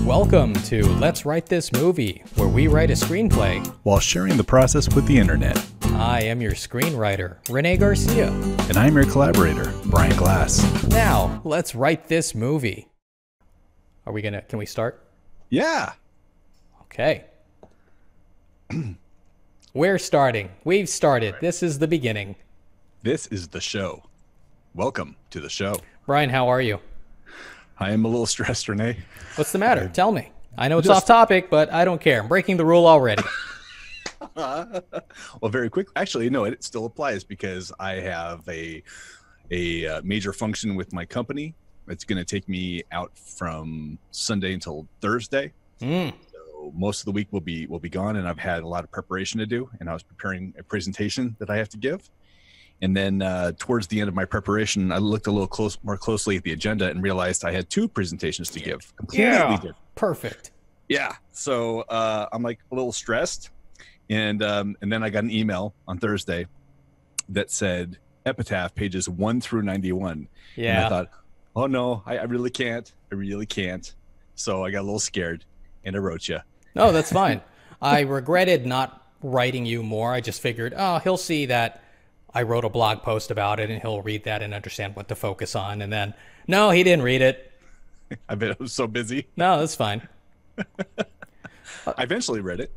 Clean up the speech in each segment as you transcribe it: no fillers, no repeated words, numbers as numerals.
Welcome to Let's Write This Movie, where we write a screenplay while sharing the process with the internet. I am your screenwriter, René Garcia. And I'm your collaborator, Brian Glass. Now, let's write this movie. Can we start? Yeah. Okay. We're starting. We've started. This is the beginning. This is the show. Welcome to the show. Brian, how are you? I am a little stressed, Renee. What's the matter? Tell me. I know it's off topic, but I don't care. I'm breaking the rule already. Well, very quick. Actually, no, it still applies because I have a major function with my company. It's going to take me out from Sunday until Thursday. So most of the week will be gone, and I've had a lot of preparation to do, and I was preparing a presentation that I have to give. And then towards the end of my preparation, I looked a little more closely at the agenda and realized I had two presentations to give. Completely different. Perfect. Yeah. So I'm like a little stressed. And then I got an email on Thursday that said Epitaph Pages 1 through 91. Yeah. And I thought, oh, no, I really can't. I really can't. So I got a little scared, and I wrote you. No, that's fine. I regretted not writing you more. I just figured, oh, he'll see that I wrote a blog post about it, and he'll read that and understand what to focus on. And then, no, he didn't read it. I bet I was so busy. No, that's fine. I eventually read it.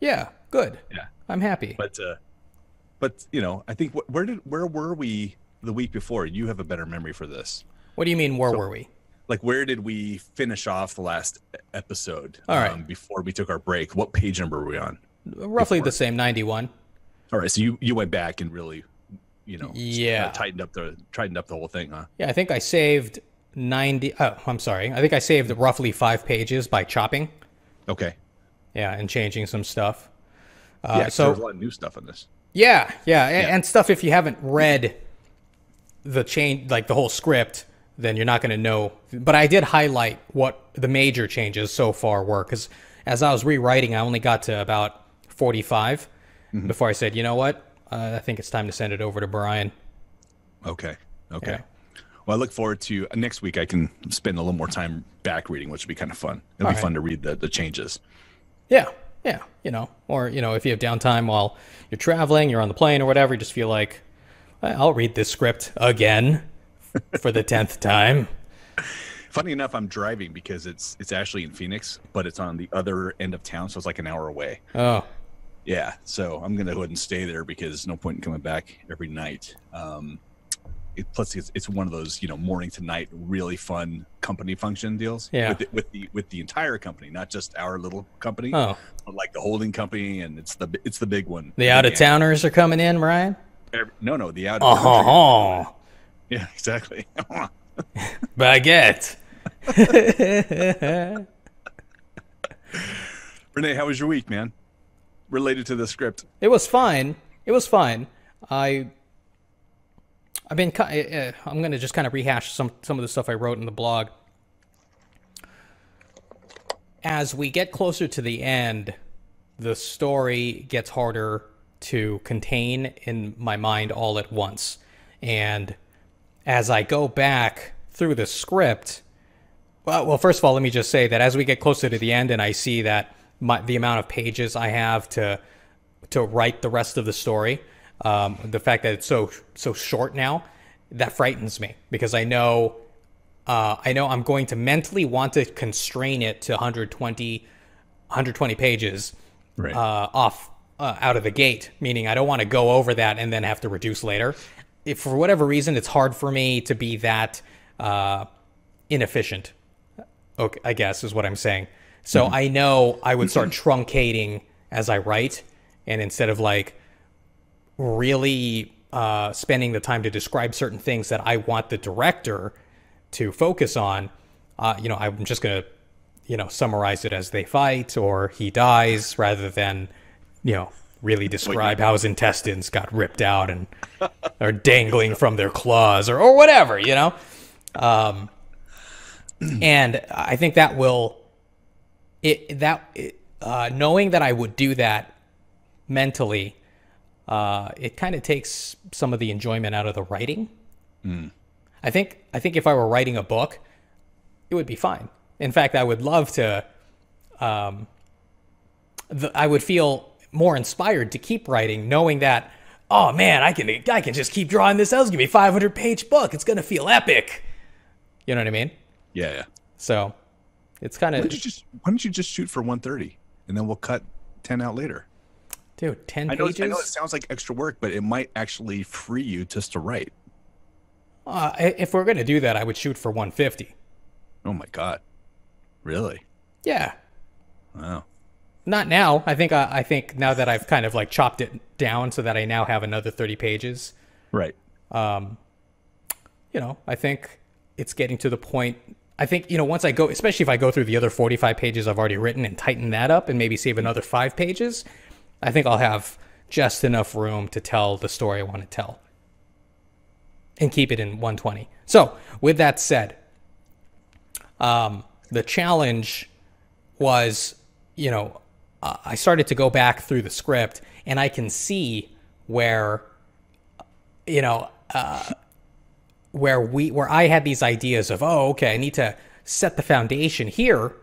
Yeah, good. Yeah, I'm happy. But you know, I think where were we the week before? You have a better memory for this. What do you mean? Where were we? Like, where did we finish off the last episode? All right. Before we took our break, what page number were we on? Roughly the same, 91. All right, so you went back and really, yeah, tightened up the whole thing, huh? Yeah, I think I saved 90. Oh, I'm sorry. I think I saved roughly 5 pages by chopping. Okay. Yeah, and changing some stuff. Yeah, so there was a lot of new stuff in this. Yeah. And stuff if you haven't read the change, like the whole script, then you're not going to know. But I did highlight what the major changes so far were, because as I was rewriting, I only got to about 45 before I said, you know what? I think it's time to send it over to Brian. Okay. Yeah. Well, I look forward to next week. I can spend a little more time back reading, which would be kind of fun. It'll be fun to read the changes. Yeah. Or, if you have downtime while you're traveling, you're on the plane or whatever, you just feel like, I'll read this script again for the 10th time. Funny enough, I'm driving because it's actually in Phoenix, but it's on the other end of town, so it's like an hour away. Oh. Yeah, so I'm going to go ahead and stay there because there's no point in coming back every night. Plus, it's one of those morning to night really fun company function deals. Yeah. With the entire company, not just our little company. Oh. But like the holding company, and it's the big one. The out of towners are coming in, Brian? No, the out of towners. Yeah, exactly. Baguette. Renee, how was your week, man? Related to the script. It was fine. I'm going to just kind of rehash some of the stuff I wrote in the blog. As we get closer to the end, the story gets harder to contain in my mind all at once. And as I go back through the script, well, first of all, let me just say that as we get closer to the end and I see that the amount of pages I have to write the rest of the story, the fact that it's so short now, that frightens me, because I know I'm going to mentally want to constrain it to 120 pages right. Out of the gate, meaning I don't want to go over that and then have to reduce later. If for whatever reason it's hard for me to be that inefficient, okay, I guess is what I'm saying. So I know I would start truncating as I write, and instead of like really spending the time to describe certain things that I want the director to focus on, I'm just going to, summarize it as they fight or he dies, rather than, really describe how his intestines got ripped out and are dangling from their claws or whatever, And I think that will, knowing that I would do that mentally, it kind of takes some of the enjoyment out of the writing. I think if I were writing a book, it would be fine. In fact, I would love to. I would feel more inspired to keep writing, knowing that, oh man, I can just keep drawing this out. It's gonna be a 500-page book. It's gonna feel epic. You know what I mean? Yeah, yeah. So it's kind of. Why don't you just shoot for 130 and then we'll cut 10 out later? Dude, 10 pages. I know it sounds like extra work, but it might actually free you just to write. If we're gonna do that, I would shoot for 150. Oh my god, really? Yeah. Wow. Not now. I think now that I've kind of like chopped it down so that I now have another 30 pages. Right. You know, I think it's getting to the point. I think, you know, once I go, especially if I go through the other 45 pages I've already written and tighten that up and maybe save another 5 pages, I think I'll have just enough room to tell the story I want to tell and keep it in 120. So with that said, the challenge was, you know, I started to go back through the script and I can see where, you know, where I had these ideas of, oh, okay, I need to set the foundation here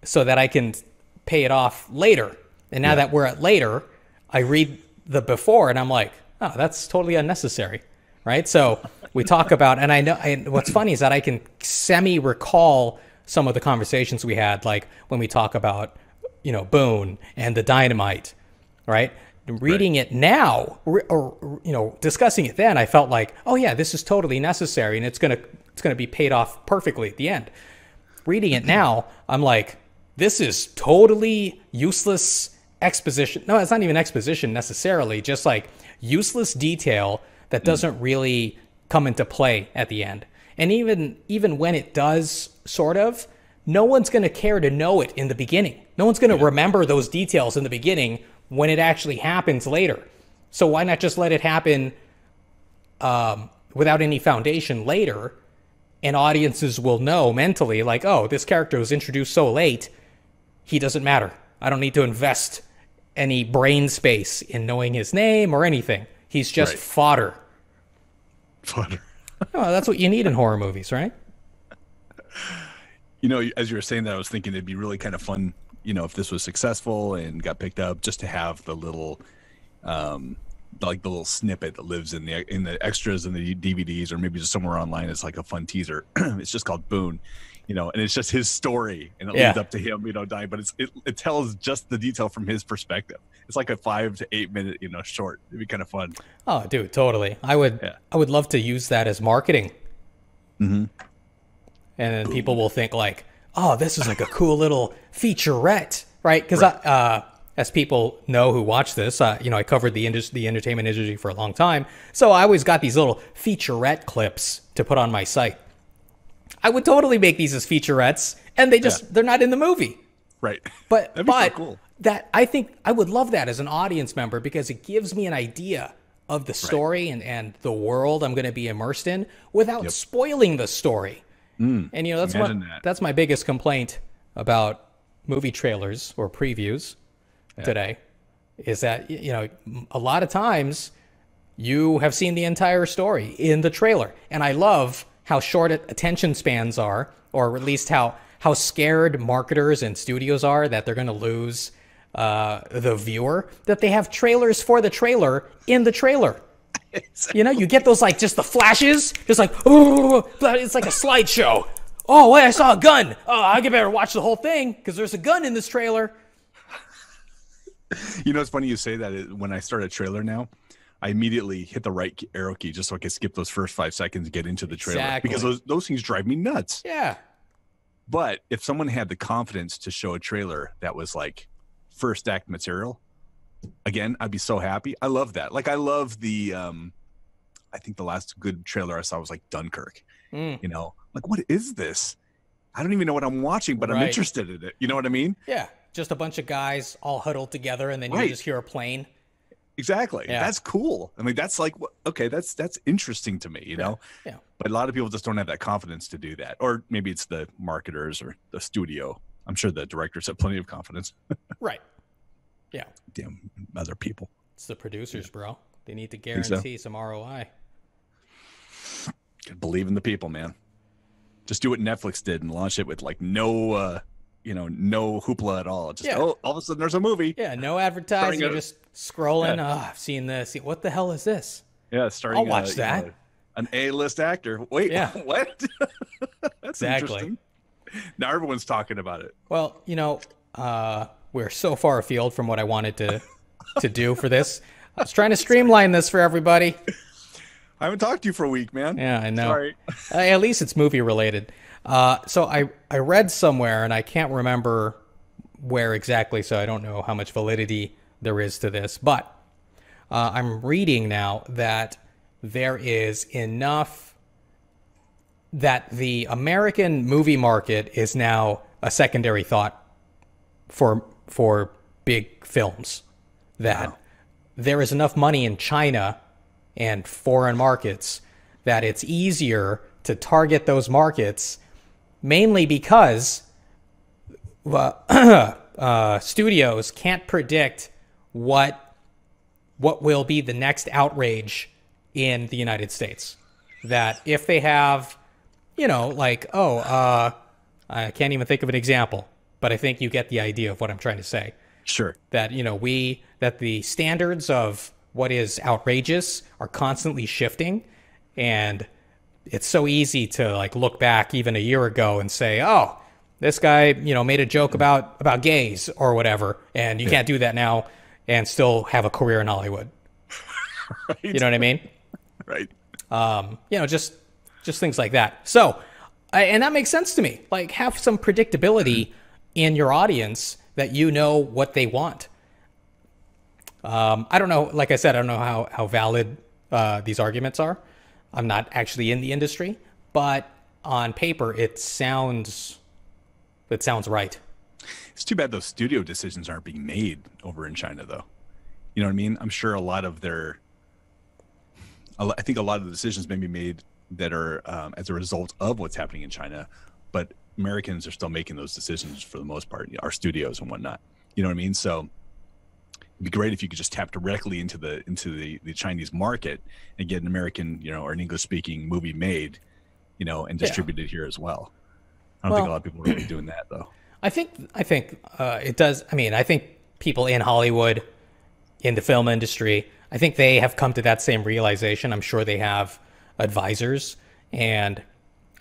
so that I can pay it off later. And now that we're at later, I read the before and I'm like, oh, that's totally unnecessary. Right. So we talk about, and I know, and what's funny is that I can semi-recall some of the conversations we had, like when we talk about, you know, Boone and the dynamite, right? Reading it now, or you know, discussing it then, I felt like, oh yeah, this is totally necessary, and it's gonna be paid off perfectly at the end. Reading it now, I'm like, this is totally useless exposition. No, it's not even exposition necessarily, just like useless detail that doesn't really come into play at the end. And even when it does, sort of, no one's going to care to know it in the beginning. No one's going to remember those details in the beginning when it actually happens later. So why not just let it happen without any foundation later, and audiences will know mentally, like, oh, this character was introduced so late, he doesn't matter. I don't need to invest any brain space in knowing his name or anything. He's just fodder. Fodder. Oh, that's what you need in horror movies, right? You know, as you were saying that, I was thinking it'd be really kind of fun, you know, if this was successful and got picked up, just to have the little, like the little snippet that lives in the extras and the DVDs, or maybe just somewhere online. It's like a fun teaser. It's just called Boone, you know, and it's just his story, and it leads up to him, you know, dying. But it tells just the detail from his perspective. It's like a 5 to 8 minute, you know, short. It'd be kind of fun. Oh, dude, totally. I would love to use that as marketing. Mm-hmm. And then people will think like, oh, this is like a cool little featurette, right? Because as people know who watch this, you know, I covered the entertainment industry for a long time. So I always got these little featurette clips to put on my site. I would totally make these as featurettes, and they're not in the movie. Right. But That'd be so cool. That I think I would love that as an audience member, because it gives me an idea of the story and the world I'm going to be immersed in without spoiling the story. And you know, that's my biggest complaint about movie trailers or previews today, is that, you know, a lot of times you have seen the entire story in the trailer, and I love how short attention spans are, or at least how scared marketers and studios are that they're going to lose the viewer, that they have trailers for the trailer in the trailer. Exactly. You know, you get those, like, just the flashes, just like, oh, it's like a slideshow. Oh, wait, I saw a gun. Oh, I better watch the whole thing because there's a gun in this trailer. You know, it's funny you say that. When I start a trailer now, I immediately hit the right arrow key just so I can skip those first 5 seconds and get into the trailer. Exactly. Because those things drive me nuts. Yeah. But if someone had the confidence to show a trailer that was like first act material, again, I'd be so happy. I love that. Like, I love the I think the last good trailer I saw was like Dunkirk. You know, like, what is this? I don't even know what I'm watching, but I'm interested in it. You know what I mean? Yeah. Just a bunch of guys all huddled together, and then you just hear a plane. Exactly. Yeah. That's cool. I mean, that's like, okay, that's interesting to me, you know? Yeah. But a lot of people just don't have that confidence to do that. Or maybe it's the marketers or the studio. I'm sure the directors have plenty of confidence. Right. Yeah. Damn other people. It's the producers, bro. They need to guarantee some ROI. Believe in the people, man. Just do what Netflix did and launch it with like no, no hoopla at all. Just all of a sudden there's a movie. Yeah, no advertising. You're just scrolling. Yeah. Oh, I've seen this. What the hell is this? Yeah, I'll watch that. An A-list actor. Wait, yeah. What? That's interesting. Now everyone's talking about it. Well, we're so far afield from what I wanted to do for this. I was trying to streamline this for everybody. I haven't talked to you for a week, man. Yeah, I know. Sorry. At least it's movie related. So I read somewhere, and I can't remember where exactly, so I don't know how much validity there is to this, but I'm reading now that there is enough that the American movie market is now a secondary thought for big films. That there is enough money in China and foreign markets that it's easier to target those markets, mainly because studios can't predict what will be the next outrage in the United States. That if they have, I can't even think of an example, but I think you get the idea of what I'm trying to say. Sure. That, that the standards of what is outrageous are constantly shifting, and it's so easy to like look back even a year ago and say, oh, this guy, made a joke about gays or whatever, and you can't do that now and still have a career in Hollywood. Right. You know what I mean? Right. Just things like that. So, and that makes sense to me. Like, have some predictability in your audience that you know what they want. I don't know. Like I said, I don't know how valid these arguments are. I'm not actually in the industry, but on paper, it sounds right. It's too bad those studio decisions aren't being made over in China, though. You know what I mean? I'm sure I think a lot of the decisions may be made that are as a result of what's happening in China, but Americans are still making those decisions for the most part, our studios and whatnot. You know what I mean? So it'd be great if you could just tap directly into the Chinese market and get an American, or an English speaking movie made, and distributed here as well. I don't think a lot of people are really doing that, though. I think it does. I mean, I think people in Hollywood, in the film industry, I think they have come to that same realization. I'm sure they have advisors. And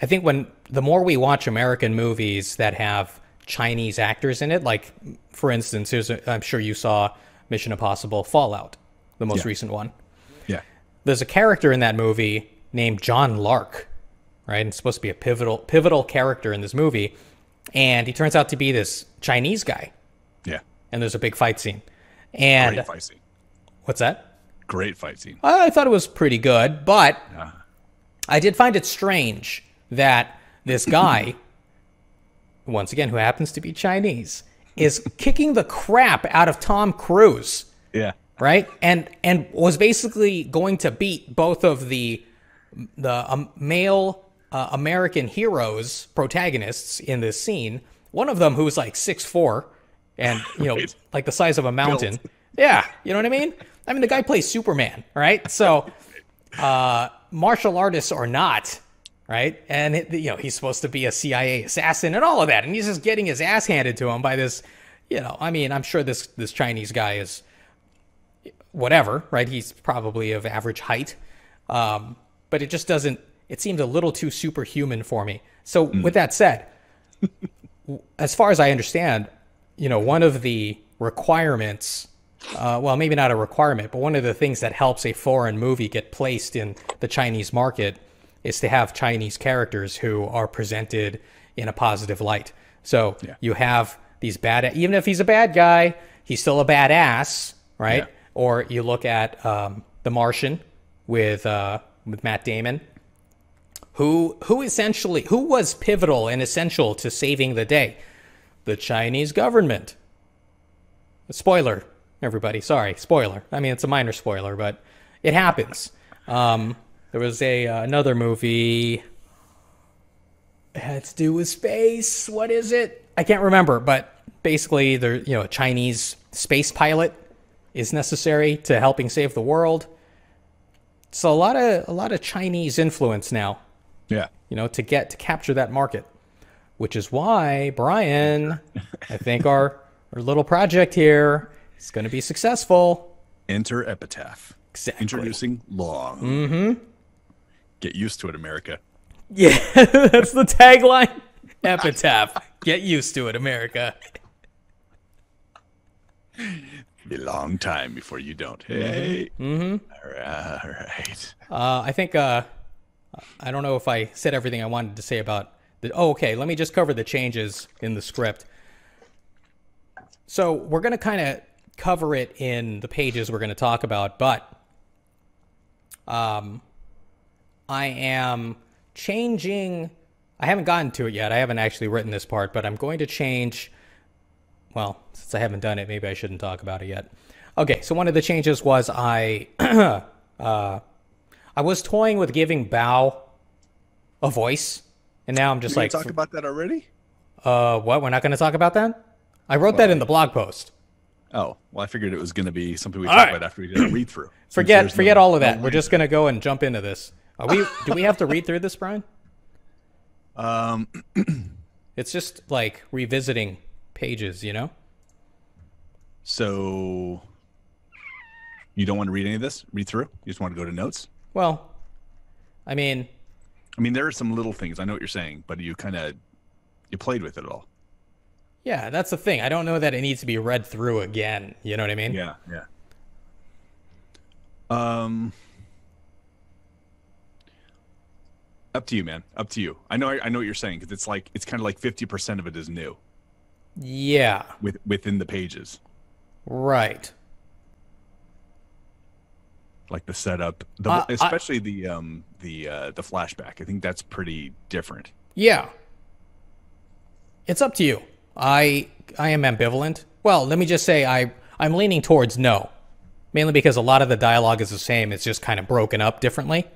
I think the more we watch American movies that have Chinese actors in it, like, for instance, I'm sure you saw Mission Impossible Fallout, the most recent one. Yeah. There's a character in that movie named John Lark, right? It's supposed to be a pivotal character in this movie. And he turns out to be this Chinese guy. Yeah. And there's a big fight scene. And great fight scene. What's that? Great fight scene. I thought it was pretty good, but I did find it strange that this guy, once again, who happens to be Chinese, is kicking the crap out of Tom Cruise. Yeah. Right? And was basically going to beat both of the male American heroes, protagonists in this scene. One of them who's like 6'4", and Right. like the size of a mountain. Built. Yeah, you know what I mean? I mean, the guy plays Superman, right? So, martial artists or not, right? And he's supposed to be a CIA assassin and all of that, and he's just getting his ass handed to him by this. I mean, I'm sure this Chinese guy is whatever, right? He's probably of average height, but it just doesn't. It seemed a little too superhuman for me. So with that said, as far as I understand, one of the requirements, well, maybe not a requirement, but one of the things that helps a foreign movie get placed in the Chinese market is to have Chinese characters who are presented in a positive light. So you have these even if he's a bad guy, he's still a badass, right? Yeah. Or you look at The Martian with Matt Damon, who was pivotal and essential to saving the day. The Chinese government. Spoiler, everybody. Sorry, spoiler. I mean, it's a minor spoiler, but it happens. There was another movie. It had to do with space. What is it? I can't remember, but basically, a Chinese space pilot is necessary to helping save the world. So a lot of Chinese influence now Yeah. You know, to capture that market, which is why, Brian, I think our little project here is going to be successful. Enter Epitaph. Exactly. Introducing long. Get used to it, America. Yeah, that's the tagline. Epitaph. Get used to it, America. Be a long time before you don't. Hey. All right. I think I don't know if I said everything I wanted to say about the. Oh, okay. Let me just cover the changes in the script. So we're going to kind of cover it in the pages we're going to talk about, but I am changing. I haven't gotten to it yet. I haven't actually written this part, but I'm going to change. Well, since I haven't done it, maybe I shouldn't talk about it yet. Okay, so one of the changes was I was toying with giving Bao a voice, and now I'm just like, talk about that already? What? We're not going to talk about that? I wrote that in the blog post. Oh, well, I figured it was going to be something we talk about after we did a read through. Forget all of that. We're just going to go and jump into this. Do we have to read through this, Brian? It's just like revisiting pages, you know? So you don't want to read any of this? Read through? You just want to go to notes? Well, I mean, there are some little things. I know what you're saying, but you played with it all. Yeah, that's the thing. I don't know that it needs to be read through again. You know what I mean? Yeah. Up to you, man. Up to you. I know what you're saying, because it's kind of like 50% of it is new. Yeah. Within the pages. Right. Like the setup, especially the flashback. I think that's pretty different. Yeah. It's up to you. I am ambivalent. Well, let me just say I'm leaning towards no. Mainly because a lot of the dialogue is the same. It's just kind of broken up differently.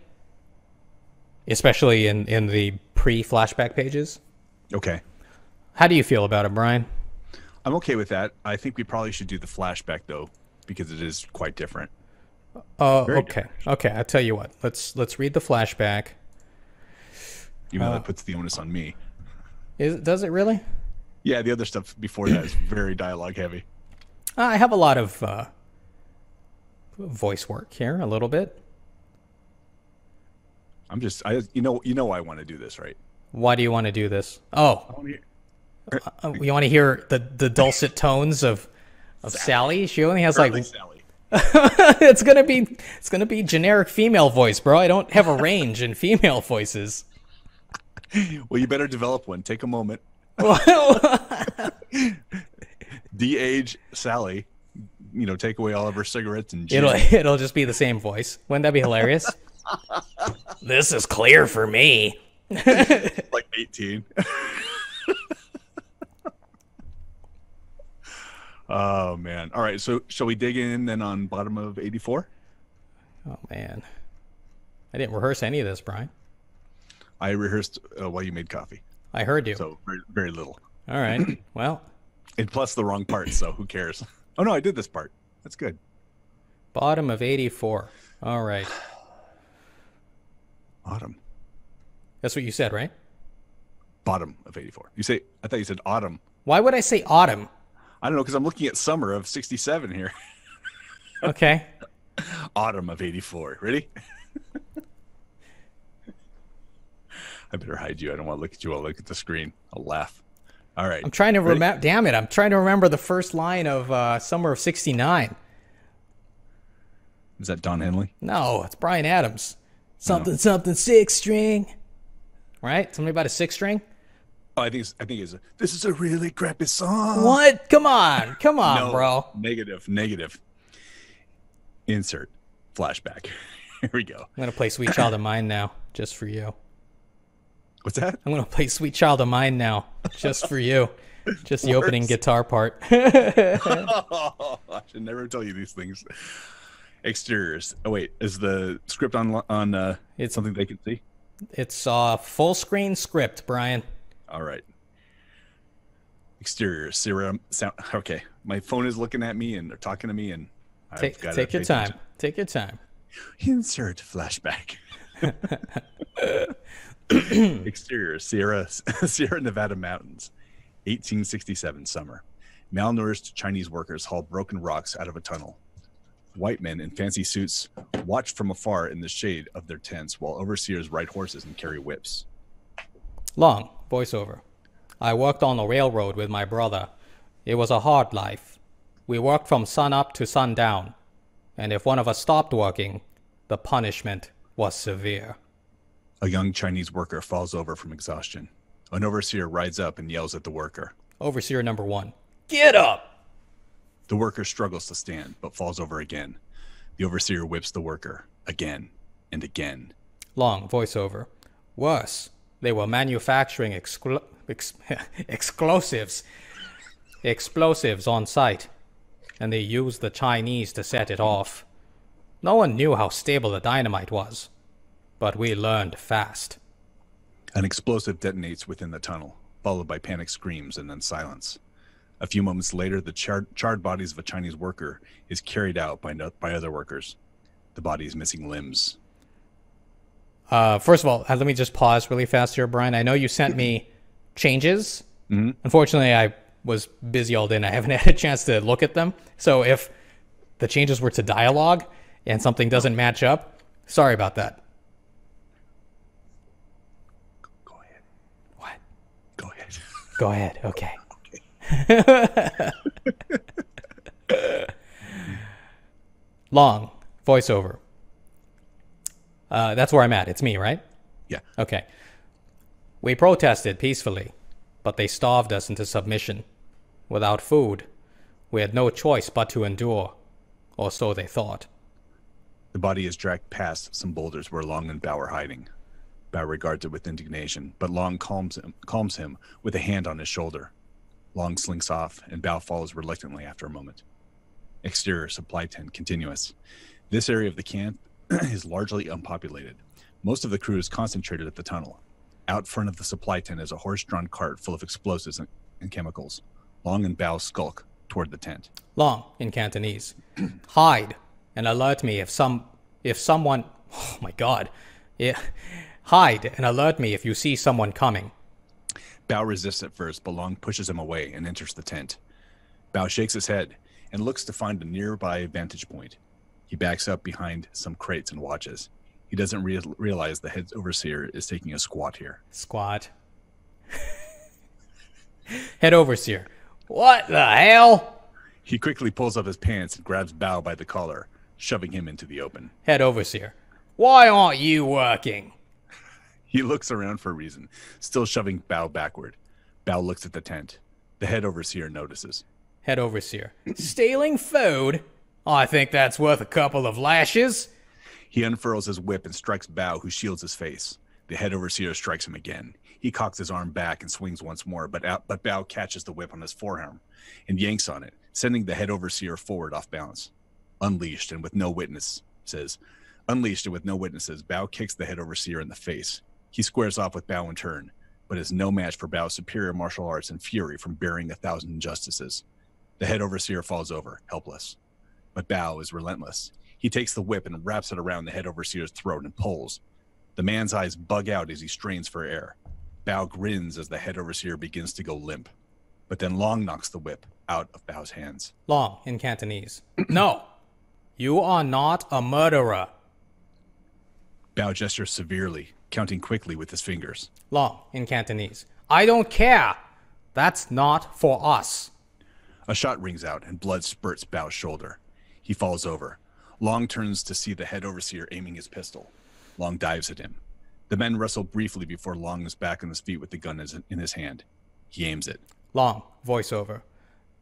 Especially in the pre-flashback pages. Okay. How do you feel about it, Brian? I'm okay with that. I think we probably should do the flashback, though, because it is quite different. Okay. Different. Okay, I'll tell you what. Let's read the flashback. Even though that puts the onus on me. Does it really? Yeah, the other stuff before that is very dialogue heavy. I have a lot of voice work here, a little bit. You know I want to do this, right? Why do you want to do this? Oh, you want to hear the dulcet tones of Sally? She only has Early like Sally. it's gonna be generic female voice, bro. I don't have a range in female voices. Well, you better develop one. Take a moment. De-age Sally. Take away all of her cigarettes and gin. It'll just be the same voice. Wouldn't that be hilarious? This is clear for me. Like 18. Oh man. All right, so shall we dig in then on bottom of 84? Oh man. I didn't rehearse any of this, Brian. I rehearsed while you made coffee. I heard you. So very, very little. All right. Well. And plus the wrong part, so who cares? Oh no, I did this part. That's good. Bottom of 84. All right. Autumn. That's what you said, right? Bottom of 84. I thought you said autumn. Why would I say autumn? I don't know, because I'm looking at summer of 67 here. Okay. Autumn of 84. Ready? I better hide you. I don't want to look at you. I'll look at the screen. I'll laugh. All right. I'm trying to remember. Damn it. I'm trying to remember the first line of Summer of 69. Is that Don Henley? No, it's Bryan Adams. Something, six string. Right? Something about a six string? Oh, I think it's this is a really crappy song. What? Come on, No, bro. Negative. Insert flashback. Here we go. I'm gonna play Sweet Child of Mine now, just for you. What's that? I'm gonna play Sweet Child of Mine now, just for you. Just the opening guitar part. Oh, I should never tell you these things. Exteriors. Oh wait, is the script on it's something they can see? It's a full screen script, Brian. All right. Exteriors. Sound. Okay, my phone is looking at me and they're talking to me, and take your time. Take your time. Insert flashback. Exterior, Sierra Nevada mountains, 1867 summer. Malnourished Chinese workers haul broken rocks out of a tunnel. White men in fancy suits watch from afar in the shade of their tents while overseers ride horses and carry whips. Long, voiceover. I worked on the railroad with my brother. It was a hard life. We worked from sun up to sundown, and if one of us stopped working, the punishment was severe. A young Chinese worker falls over from exhaustion. An overseer rides up and yells at the worker. Overseer number 1. Get up! The worker struggles to stand, but falls over again. The overseer whips the worker, again and again. Long, voiceover. Worse, they were manufacturing explosives on site, and they used the Chinese to set it off. No one knew how stable the dynamite was, but we learned fast. An explosive detonates within the tunnel, followed by panic screams and then silence. A few moments later, the charred bodies of a Chinese worker is carried out by other workers. The body is missing limbs. First of all, let me just pause really fast here, Brian. I know you sent me changes. Mm-hmm. Unfortunately, I was busy all day and I haven't had a chance to look at them. So if the changes were to dialogue and something doesn't match up, sorry about that. Go ahead. What? Go ahead. Go ahead. Okay. Long, voiceover. That's where I'm at. It's me, right? Yeah. Okay. We protested peacefully, but they starved us into submission. Without food, we had no choice but to endure, or so they thought. The body is dragged past some boulders where Long and Bao are hiding. Bao regards it with indignation, but Long calms him with a hand on his shoulder. Long slinks off, and Bao follows reluctantly after a moment. Exterior, supply tent, continuous. This area of the camp is largely unpopulated. Most of the crew is concentrated at the tunnel. Out front of the supply tent is a horse-drawn cart full of explosives and chemicals. Long and Bao skulk toward the tent. Long, in Cantonese. Hide and alert me if someone... Oh my god. Yeah. Hide and alert me if you see someone coming. Bao resists at first, but Long pushes him away and enters the tent. Bao shakes his head and looks to find a nearby vantage point. He backs up behind some crates and watches. He doesn't realize the head overseer is taking a squat here. Squat. Head overseer. What the hell? He quickly pulls up his pants and grabs Bao by the collar, shoving him into the open. Head overseer. Why aren't you working? He looks around for a reason, still shoving Bao backward. Bao looks at the tent. The head overseer notices. Head overseer. Stealing food? I think that's worth a couple of lashes. He unfurls his whip and strikes Bao, who shields his face. The head overseer strikes him again. He cocks his arm back and swings once more, but Bao catches the whip on his forearm and yanks on it, sending the head overseer forward off balance. Unleashed and with no witnesses, Bao kicks the head overseer in the face. He squares off with Bao in turn, but is no match for Bao's superior martial arts and fury from bearing 1,000 injustices. The head overseer falls over, helpless. But Bao is relentless. He takes the whip and wraps it around the head overseer's throat and pulls. The man's eyes bug out as he strains for air. Bao grins as the head overseer begins to go limp. But then Long knocks the whip out of Bao's hands. Long, in Cantonese. No, you are not a murderer. Bao gestures severely, counting quickly with his fingers. Long, in Cantonese. I don't care. That's not for us. A shot rings out and blood spurts Bao's shoulder. He falls over. Long turns to see the head overseer aiming his pistol. Long dives at him. The men wrestle briefly before Long is back on his feet with the gun in his hand. He aims it. Long, voiceover.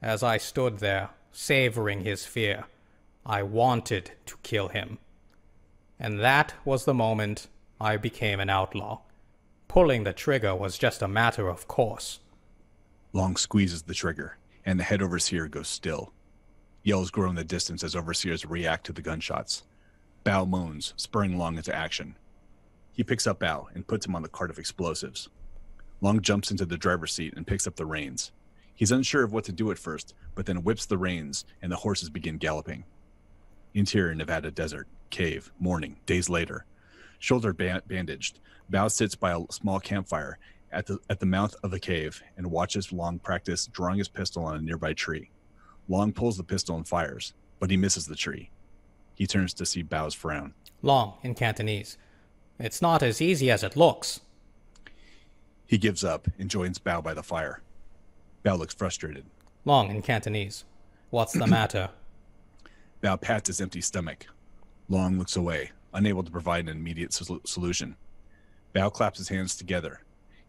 As I stood there, savoring his fear, I wanted to kill him. And that was the moment I became an outlaw. Pulling the trigger was just a matter of course. Long squeezes the trigger, and the head overseer goes still. Yells grow in the distance as overseers react to the gunshots. Bao moans, spurring Long into action. He picks up Bao and puts him on the cart of explosives. Long jumps into the driver's seat and picks up the reins. He's unsure of what to do at first, but then whips the reins and the horses begin galloping. Interior Nevada desert, cave, morning, days later. Shoulder bandaged, Bao sits by a small campfire at the mouth of the cave and watches Long practice drawing his pistol on a nearby tree. Long pulls the pistol and fires, but he misses the tree. He turns to see Bao's frown. Long in Cantonese. It's not as easy as it looks. He gives up and joins Bao by the fire. Bao looks frustrated. Long in Cantonese. What's the matter? Bao pats his empty stomach. Long looks away, unable to provide an immediate solution. Bao claps his hands together.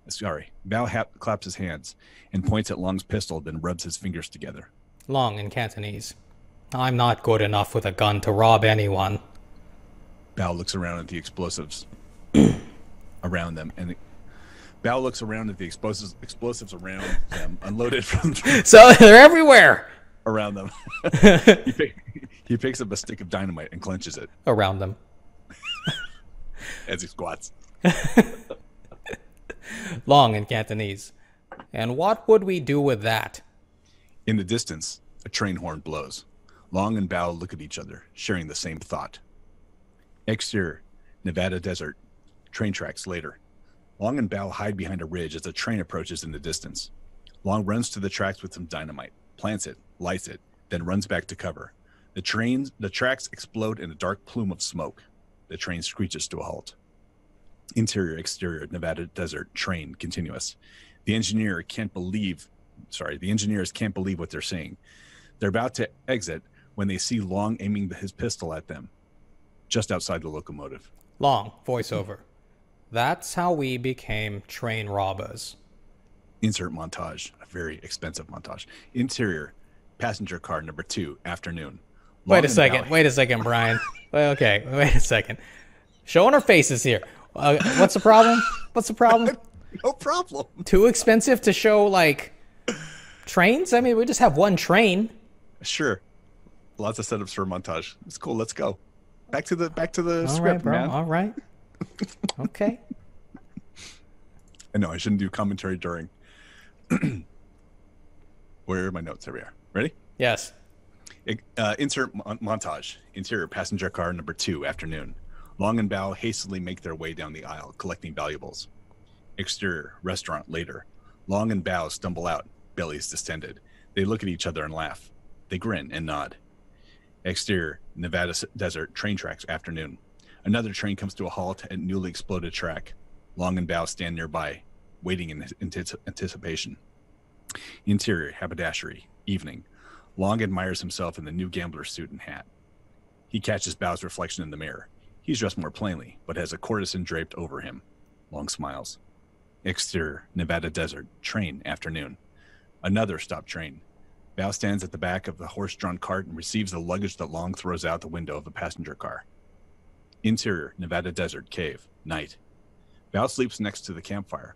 Bao claps his hands and points at Long's pistol, then rubs his fingers together. Long in Cantonese. I'm not good enough with a gun to rob anyone. Bao looks around at the explosives around them, and Bao looks around at the explosives around them, unloaded from So they're everywhere around them. He picks up a stick of dynamite and clenches it around them as he squats. Long in Cantonese. And what would we do with that? In the distance, a train horn blows. Long and Bao look at each other, sharing the same thought. Exterior, Nevada desert. Train tracks later. Long and Bao hide behind a ridge as a train approaches in the distance. Long runs to the tracks with some dynamite, plants it, lights it, then runs back to cover. The tracks explode in a dark plume of smoke. The train screeches to a halt. Interior, exterior, Nevada desert, train, continuous. The engineers can't believe what they're seeing. They're about to exit when they see Long aiming his pistol at them, just outside the locomotive. Long, voiceover. That's how we became train robbers. Insert montage, a very expensive montage. Interior, passenger car number 2, afternoon. Wait a second, Brian. Okay, wait a second. Showing our faces here. What's the problem? No problem. Too expensive to show, like, trains? I mean, we just have one train. Sure. Lots of setups for a montage. It's cool. Let's go. Back to the All script, right, bro. man. All right. Okay. I know I shouldn't do commentary during. Where are my notes? Here we are. Ready? Yes. Insert montage. Interior, passenger car number 2, afternoon. Long and Bao hastily make their way down the aisle, collecting valuables. Exterior, restaurant, later. Long and Bao stumble out, bellies distended. They look at each other and laugh. They grin and nod. Exterior, Nevada desert, train tracks, afternoon. Another train comes to a halt at newly exploded track. Long and Bao stand nearby, waiting in anticipation. Interior, haberdashery, evening. Long admires himself in the new gambler suit and hat. He catches Bao's reflection in the mirror. He's dressed more plainly, but has a courtesan draped over him. Long smiles. Exterior, Nevada desert, train, afternoon. Another stopped train. Bao stands at the back of the horse-drawn cart and receives the luggage that Long throws out the window of the passenger car. Interior, Nevada desert, cave, night. Bao sleeps next to the campfire,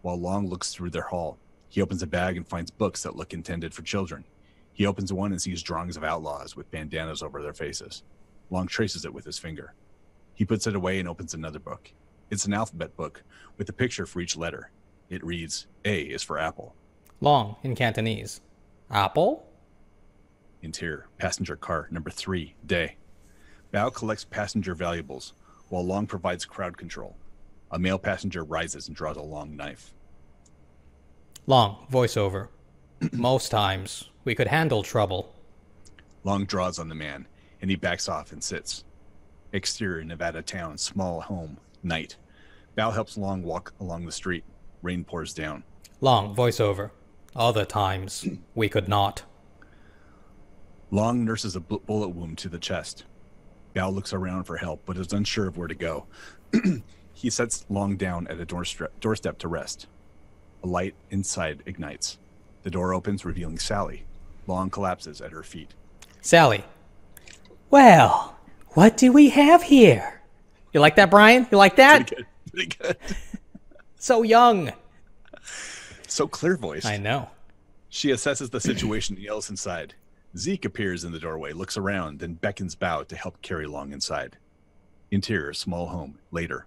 while Long looks through their hall. He opens a bag and finds books that look intended for children. He opens one and sees drawings of outlaws with bandanas over their faces. Long traces it with his finger. He puts it away and opens another book. It's an alphabet book with a picture for each letter. It reads, A is for apple. Long in Cantonese. Apple? Interior, passenger car, number 3, day. Bao collects passenger valuables, while Long provides crowd control. A male passenger rises and draws a long knife. Long, voiceover. Most times, we could handle trouble. Long draws on the man, and he backs off and sits. Exterior, Nevada town, small home, night. Bao helps Long walk along the street. Rain pours down. Long, voiceover. Other times, we could not. Long nurses a bullet wound to the chest. Bao looks around for help, but is unsure of where to go. He sets Long down at a doorstep to rest. A light inside ignites. The door opens, revealing Sally. Long collapses at her feet. Sally. Well, what do we have here? You like that, Brian? You like that? Pretty good. So young. So clear-voiced. I know. She assesses the situation and yells inside. Zeke appears in the doorway, looks around, then beckons Bao to help carry Long inside. Interior, small home, later.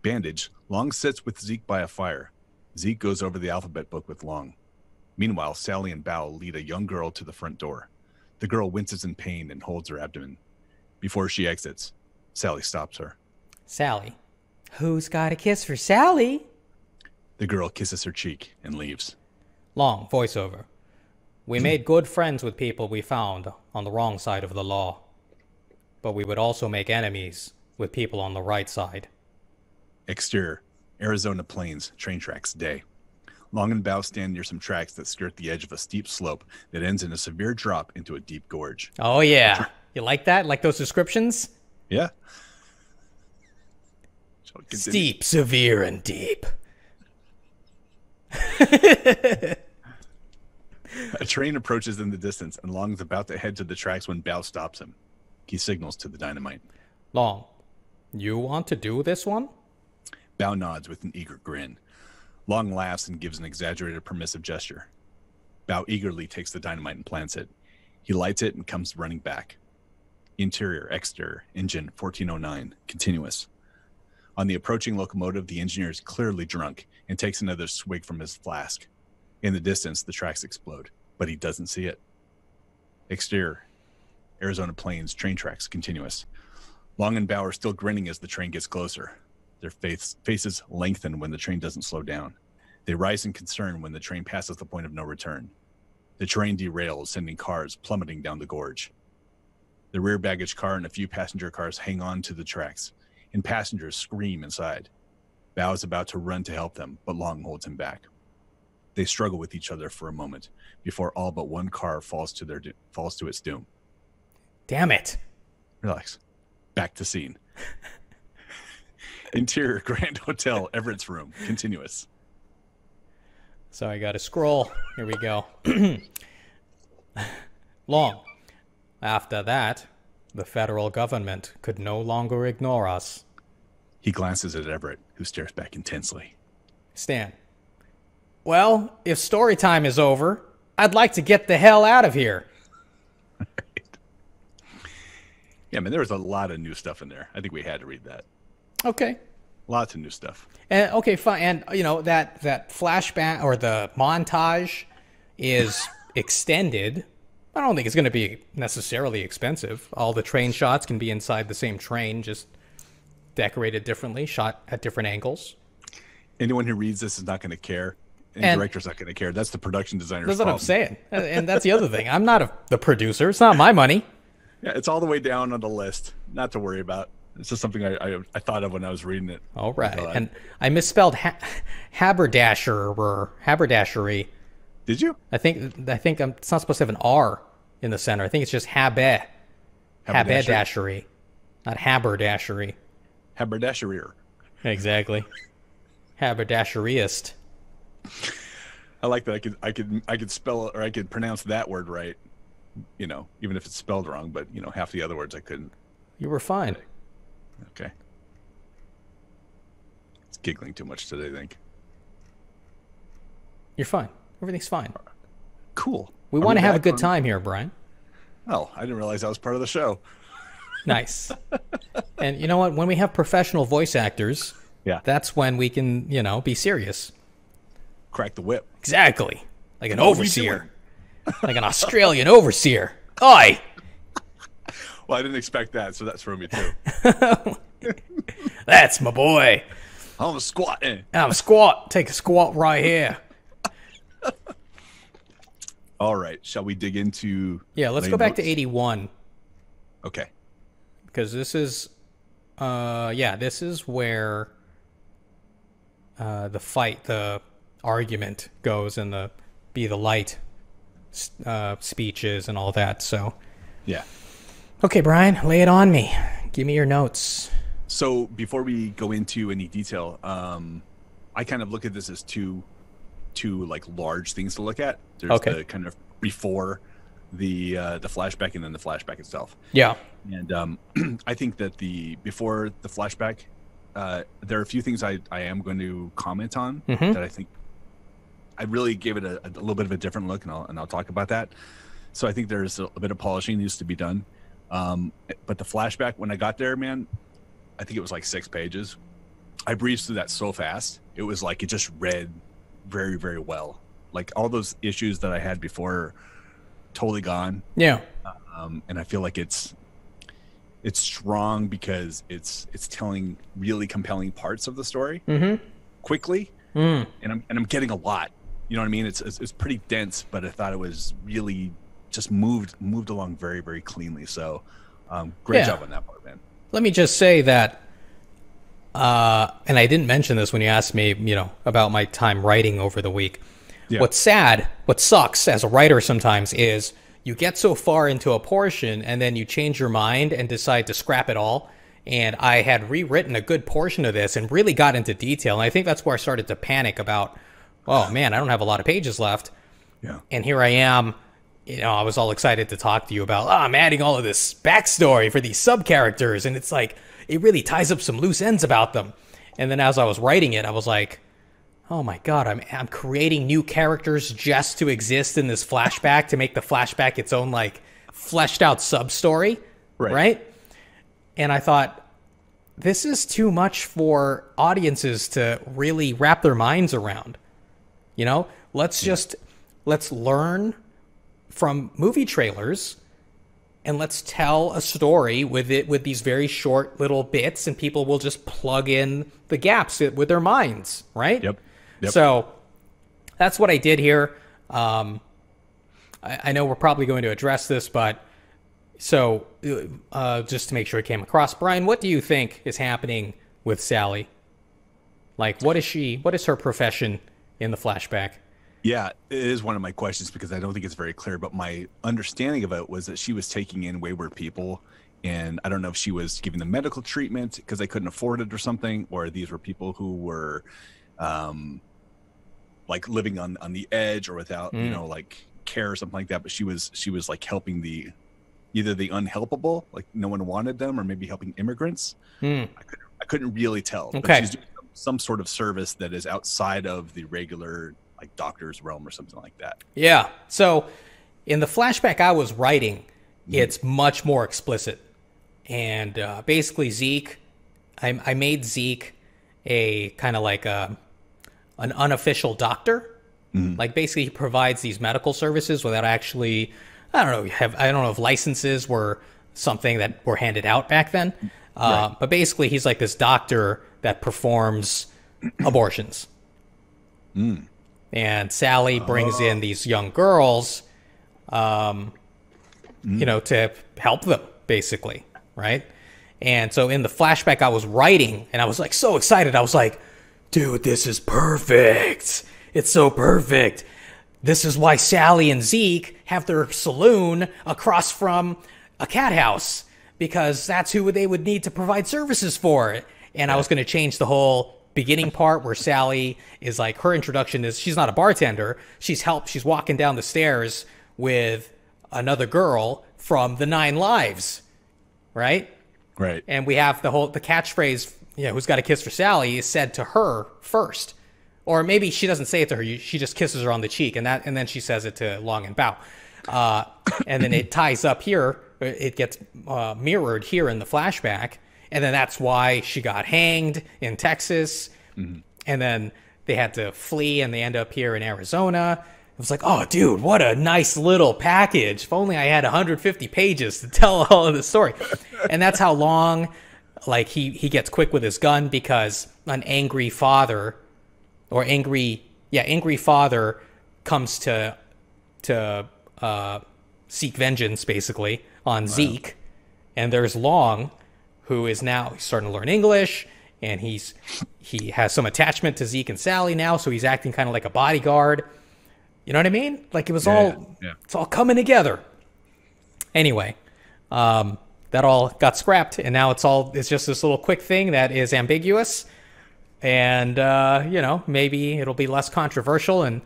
Bandage, Long sits with Zeke by a fire. Zeke goes over the alphabet book with Long. Meanwhile, Sally and Bao lead a young girl to the front door. The girl winces in pain and holds her abdomen. Before she exits, Sally stops her. Sally. Who's got a kiss for Sally? The girl kisses her cheek and leaves. Long voiceover. We made good friends with people we found on the wrong side of the law. But we would also make enemies with people on the right side. Exterior, Arizona plains, train tracks, day. Long and Bao stand near some tracks that skirt the edge of a steep slope that ends in a severe drop into a deep gorge. Oh, yeah. You like that? Like those descriptions? Yeah. Steep, severe, and deep. A train approaches in the distance, and Long's about to head to the tracks when Bao stops him. He signals to the dynamite. Long, you want to do this one? Bao nods with an eager grin. Long laughs and gives an exaggerated permissive gesture. Bao eagerly takes the dynamite and plants it. He lights it and comes running back. Interior, exterior, engine 1409, continuous. On the approaching locomotive, the engineer is clearly drunk and takes another swig from his flask. In the distance, the tracks explode, but he doesn't see it. Exterior, Arizona plains, train tracks, continuous. Long and Bao are still grinning as the train gets closer. Their faces lengthen when the train doesn't slow down. They rise in concern when the train passes the point of no return. The train derails, sending cars plummeting down the gorge. The rear baggage car and a few passenger cars hang on to the tracks, and passengers scream inside. Bao is about to run to help them, but Long holds him back. They struggle with each other for a moment before all but one car falls to its doom. Damn it. Relax. Back to scene. Interior, Grand Hotel, Everett's room, continuous. So I got to scroll. Here we go. Long. After that, the federal government could no longer ignore us. He glances at Everett, who stares back intensely. Stan. Well, if story time is over, I'd like to get the hell out of here. Right. Yeah, man, there was a lot of new stuff in there. I think we had to read that. Okay. Lots of new stuff. And okay, fine. And you know that flashback or the montage is extended. I don't think it's going to be necessarily expensive. All the train shots can be inside the same train, just decorated differently, shot at different angles. Anyone who reads this is not going to care. And director's not going to care. That's the production designer's That's what fault. I'm saying. And that's the other thing. I'm not the producer. It's not my money. Yeah, it's all the way down on the list. Not to worry about. It's just something I thought of when I was reading it. All right. And I misspelled haberdasher or haberdashery. Did you? I think it's not supposed to have an R in the center. I think it's just haberdashery, not haberdashery. Haberdashery. Exactly. Haberdasheryist. I like that. I could spell or I could pronounce that word right. You know, even if it's spelled wrong. But you know, half the other words I couldn't. You were fine. Okay. It's giggling too much today, I think. You're fine. Everything's fine. Cool. We want to have a good time here, Brian. Oh, I didn't realize that was part of the show. Nice. And you know what? When we have professional voice actors, yeah, that's when we can, be serious. Crack the whip. Exactly. Like an overseer. Like an Australian overseer. Oi! Well, I didn't expect that, so that's for me too. That's my boy. I'm squatting. I'm a squat. Take a squat right here. All right. Shall we dig into... Yeah, let's go back to 81. Okay. Because this is... this is where the fight, the argument goes and the be the light speeches and all that, so... Yeah. Okay, Brian, lay it on me. Give me your notes. So before we go into any detail, I kind of look at this as two like large things to look at. There's the kind of before the flashback and then the flashback itself. Yeah. And I think that before the flashback, there are a few things I am going to comment on that I think I really gave it a little bit of a different look, and I'll talk about that. So I think there's a bit of polishing needs to be done. But the flashback, when I got there, man, I think it was like 6 pages. I breezed through that so fast. It was like it just read very, very well. Like all those issues that I had before, totally gone. Yeah. And I feel like it's it's strong because it's telling really compelling parts of the story quickly, and I'm getting a lot. You know what I mean? It's pretty dense, but I thought it was really just moved along very, very cleanly. So great job on that part, man. Let me just say that, and I didn't mention this when you asked me, about my time writing over the week. Yeah. What's sad, what sucks as a writer sometimes is you get so far into a portion and then you change your mind and decide to scrap it all. And I had rewritten a good portion of this and really got into detail. And I think that's where I started to panic about, oh man, I don't have a lot of pages left. Yeah. And here I am, I was all excited to talk to you about, I'm adding all of this backstory for these sub-characters. And it's like, it really ties up some loose ends about them. And then as I was writing it, I was like, oh my God, I'm creating new characters just to exist in this flashback, to make the flashback its own, like, fleshed out sub-story, right? And I thought, this is too much for audiences to really wrap their minds around. Let's learn from movie trailers and let's tell a story with these very short little bits, and people will just plug in the gaps with their minds, right? Yep. So that's what I did here. I know we're probably going to address this, but so just to make sure it came across, Brian, what do you think is happening with Sally? Like, what is her profession in the flashback? Yeah, it is one of my questions because I don't think it's very clear, but my understanding of it was that she was taking in wayward people, and I don't know if she was giving them medical treatment because they couldn't afford it or something, or these were people who were like living on the edge or without like care or something like that. But she was like helping either the unhelpable, like no one wanted them, or maybe helping immigrants. I couldn't really tell. Okay. But she's doing some sort of service that is outside of the regular, like, doctor's realm or something like that. Yeah. So in the flashback I was writing, it's much more explicit. And basically Zeke, I made Zeke a kind of like an unofficial doctor. Like, basically he provides these medical services without actually, I don't know if licenses were something that were handed out back then. Right. But basically he's like this doctor that performs abortions. And Sally brings in these young girls, to help them, basically, right? And so in the flashback I was writing, and I was like so excited. I was like, dude, this is perfect. It's so perfect. This is why Sally and Zeke have their saloon across from a cat house, because that's who they would need to provide services for. And I was going to change the whole beginning part where Sally is like, her introduction is she's not a bartender. She's walking down the stairs with another girl from the 9 Lives, right? Right. And we have the catchphrase, who's got a kiss for Sally, is said to her first. Or maybe she doesn't say it to her, she just kisses her on the cheek, and then she says it to Long and Bao. And then it ties up here, it gets mirrored here in the flashback, and then that's why she got hanged in Texas, and then they had to flee, and they end up here in Arizona. It was like, oh, dude, what a nice little package. If only I had 150 pages to tell all of the story. And that's how long, like, he gets quick with his gun, because an angry father comes to seek vengeance, basically, on Zeke. And there's Long, who is now starting to learn English, and he has some attachment to Zeke and Sally now, so he's acting kind of like a bodyguard. You know what I mean? Like, it was it's all coming together. Anyway, that all got scrapped, and now it's just this little quick thing that is ambiguous, and maybe it'll be less controversial, and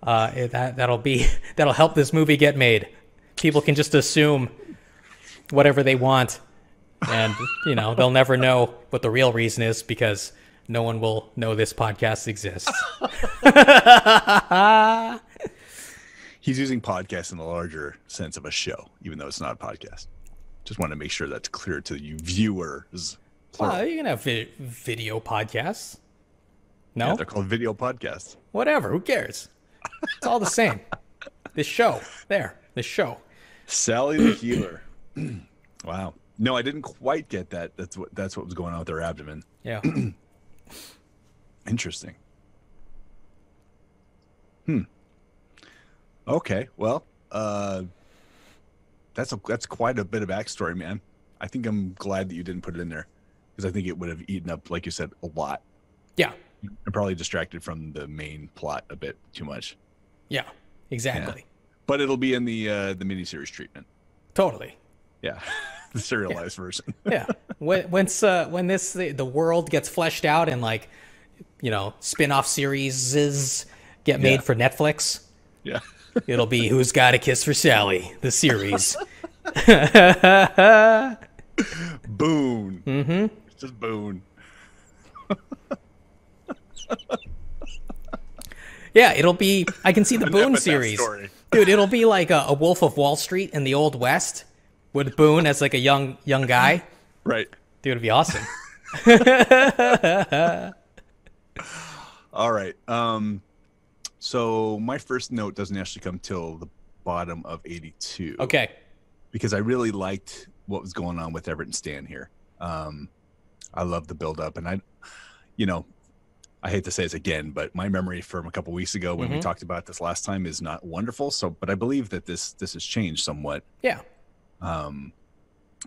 that'll help this movie get made. People can just assume whatever they want, and they'll never know what the real reason is, because no one will know this podcast exists. He's using podcast in the larger sense of a show, even though it's not a podcast. Just want to make sure that's clear to you viewers. Well, you can have video podcasts. No? Yeah, they're called video podcasts. Whatever, who cares? It's all the same. This show. Sally the Healer. Wow. No, I didn't quite get that. That's what was going on with their abdomen. Yeah. Interesting. Hmm. Okay. Well, that's quite a bit of backstory, man. I think I'm glad that you didn't put it in there because I think it would have eaten up, like you said, a lot. Yeah. And probably distracted from the main plot a bit too much. Yeah. Exactly. Yeah. But it'll be in the miniseries treatment. Totally. Yeah. The serialized version. Yeah. When the world gets fleshed out and like, spin-off series get made for Netflix. Yeah. It'll be Who's Got a Kiss for Sally, the series. Boone. Mm-hmm. It's just Boone. Yeah, it'll be. I can see the Boone series, dude. It'll be like a Wolf of Wall Street in the Old West, with Boone as like a young guy. Right. Dude, it'd be awesome. All right. So my first note doesn't actually come till the bottom of 82. Okay. Because I really liked what was going on with Everett and Stan here. I love the build up, and I hate to say this again, but my memory from a couple weeks ago when we talked about this last time is not wonderful. So, but I believe that this has changed somewhat. Yeah.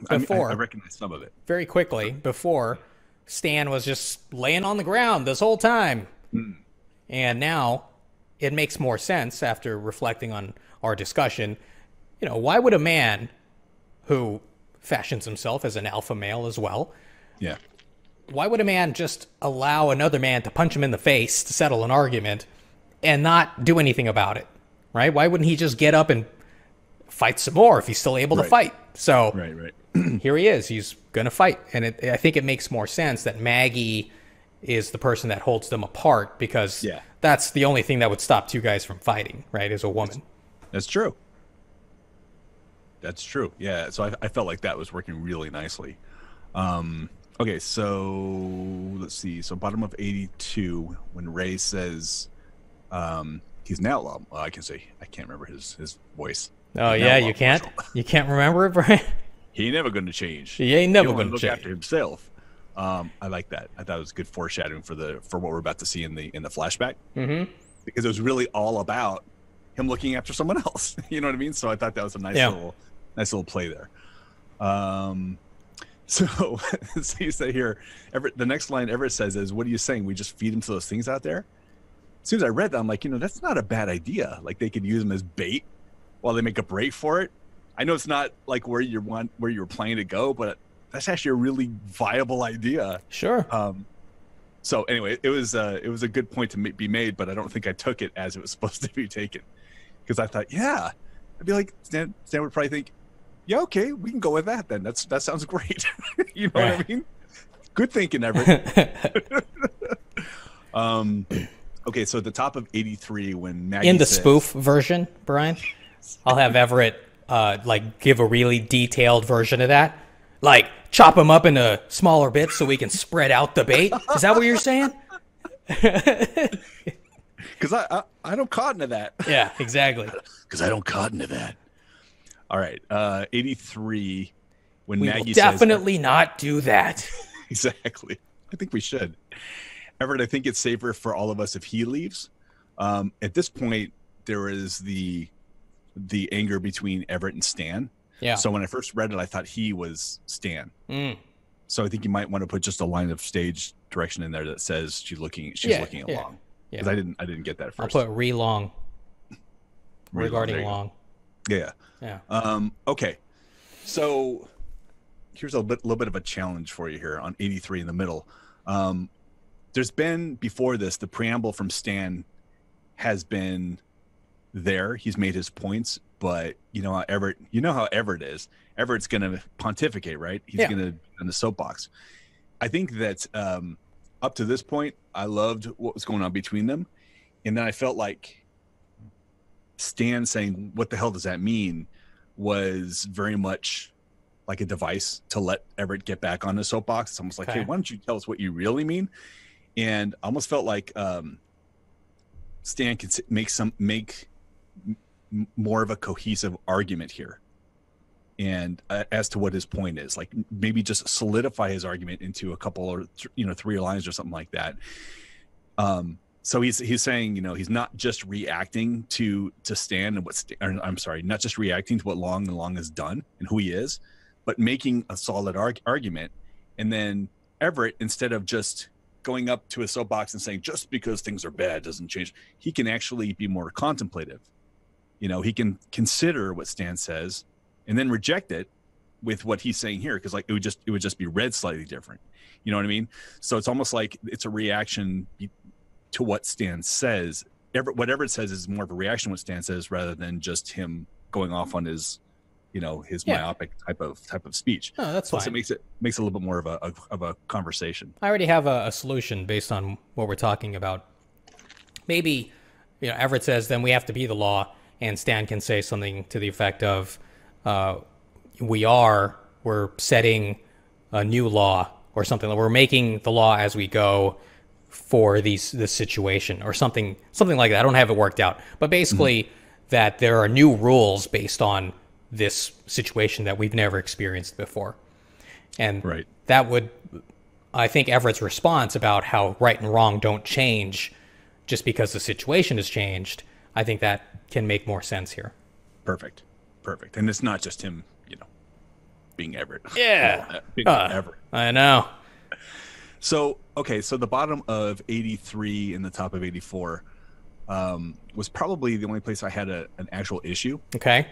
Before I recognize some of it very quickly. Before, Stan was just laying on the ground this whole time, and now it makes more sense after reflecting on our discussion. Why would a man who fashions himself as an alpha male as well? Yeah. Why would a man just allow another man to punch him in the face to settle an argument and not do anything about it, right? Why wouldn't he just get up and fight some more if he's still able to fight? So here he is. He's going to fight. And I think it makes more sense that Maggie is the person that holds them apart because that's the only thing that would stop two guys from fighting, right, as a woman. That's true. That's true. Yeah, so I felt like that was working really nicely. Okay, so let's see. So bottom of 82, when Ray says he's an outlaw. Well, I can say I can't remember his voice. Oh yeah, you can't. Marshal. You can't remember it, Brian. He ain't never going to change. He ain't never going to look change after himself. I like that. I thought it was good foreshadowing for what we're about to see in the flashback. Mm-hmm. Because it was really all about him looking after someone else. You know what I mean? So I thought that was a nice little play there. So you say here, the next line Everett says is, "What are you saying? We just feed him to those things out there?" As soon as I read that, I'm like, that's not a bad idea. Like they could use them as bait while they make a break for it. I know it's not like where you were planning to go, but that's actually a really viable idea. Sure. So anyway, it was a good point to be made, but I don't think I took it as it was supposed to be taken, because I thought, I'd be like, Stan would probably think, yeah, okay, we can go with that then. That sounds great. You know what I mean? Good thinking, Everett. Okay, so at the top of 83, when Maggie in the spoof version, Brian, I'll have Everett give a really detailed version of that. Like, chop them up into smaller bits so we can spread out the bait. Is that what you're saying? Because I don't cotton to that. Yeah, exactly. Because I don't cotton to that. All right, 83, when we Maggie will definitely not do that. Exactly. I think we should. Everett, I think it's safer for all of us if he leaves. At this point, there is the anger between Everett and Stan. Yeah. So when I first read it, I thought he was Stan. So I think you might want to put just a line of stage direction in there that says she's looking along. Because I didn't get that at first. I'll put re-long. Regarding long. Yeah. Yeah. Okay. So here's a little bit of a challenge for you here on 83 in the middle. There's been before this, the preamble from Stan has been there. He's made his points, but you know how Everett is. Everett's going to pontificate, right? He's going to in the soapbox. I think that up to this point, I loved what was going on between them. And then I felt like Stan saying, "What the hell does that mean?" was very much like a device to let Everett get back on the soapbox. It's almost like, hey, why don't you tell us what you really mean? And I almost felt like Stan could make more of a cohesive argument here. and as to what his point is, like maybe just solidify his argument into a couple or three lines or something like that. So he's saying, he's not just reacting to Stan and I'm sorry, not just reacting to what Long has done and who he is, but making a solid argument. And then Everett, instead of just going up to a soapbox and saying just because things are bad doesn't change, he can actually be more contemplative. He can consider what Stan says and then reject it with what he's saying here, because like it would just be read slightly different. You know what I mean? So it's almost like it's a reaction to what Stan says. Whatever it says is more of a reaction to what Stan says rather than just him going off on his myopic type of speech. Oh, that's Plus fine. it makes it a little bit more of a conversation. I already have a solution based on what we're talking about. Maybe, Everett says, then we have to be the law, and Stan can say something to the effect of, we're setting a new law or something. We're making the law as we go for this situation or something like that. I don't have it worked out, but basically that there are new rules based on this situation that we've never experienced before. And right. That would, I think Everett's response about how right and wrong don't change just because the situation has changed, I think that can make more sense here. Perfect. And it's not just him, being Everett. Yeah. Being Everett. I know. So, okay, so the bottom of 83 and the top of 84 was probably the only place I had an actual issue. Okay.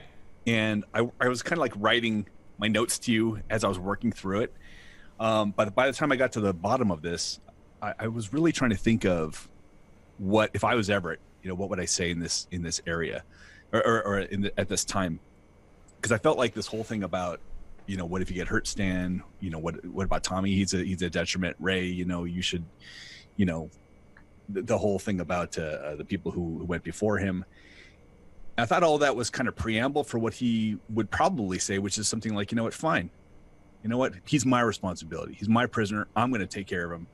And I was kind of like writing my notes to you as I was working through it. But by the time I got to the bottom of this, I was really trying to think of what, if I was Everett, what would I say in this area or at this time? Because I felt like this whole thing about, what if you get hurt, Stan? What about Tommy? He's a detriment. Ray, you should, the whole thing about the people who went before him. I thought all that was kind of preamble for what he would probably say, which is something like, fine. He's my responsibility. He's my prisoner. I'm going to take care of him.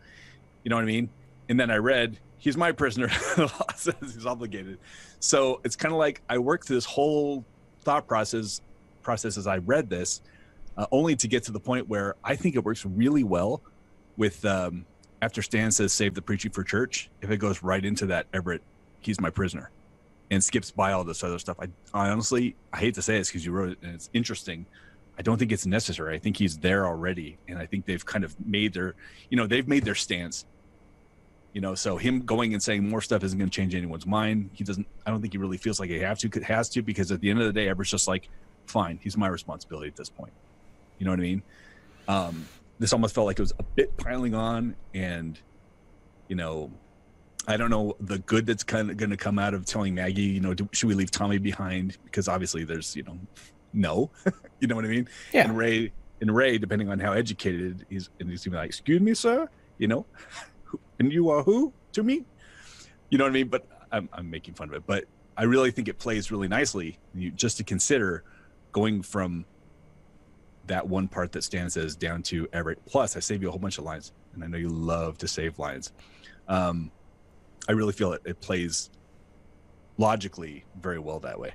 You know what I mean? And then I read, he's my prisoner. The law says he's obligated. So it's kind of like I worked through this whole thought process as I read this, only to get to the point where I think it works really well with after Stan says save the preaching for church, if it goes right into that Everett, he's my prisoner, and skips by all this other stuff. I honestly, I hate to say this because you wrote it and it's interesting. I don't think it's necessary. I think he's there already, and I think they've kind of made their, they've made their stance. So him going and saying more stuff isn't going to change anyone's mind. I don't think he really feels like he has to, because at the end of the day, Everett's just like, fine, he's my responsibility at this point. You know what I mean? This almost felt like it was a bit piling on, and, I don't know the good that's kind of going to come out of telling Maggie, should we leave Tommy behind? Because obviously there's, no, you know what I mean? Yeah. And Ray, depending on how educated he's going to be like, excuse me, sir, and you are who to me? You know what I mean? But I'm making fun of it, but I really think it plays really nicely. Just to consider going from that one part that Stan says down to Everett. Plus, I save you a whole bunch of lines, and I know you love to save lines. I really feel it plays logically very well that way.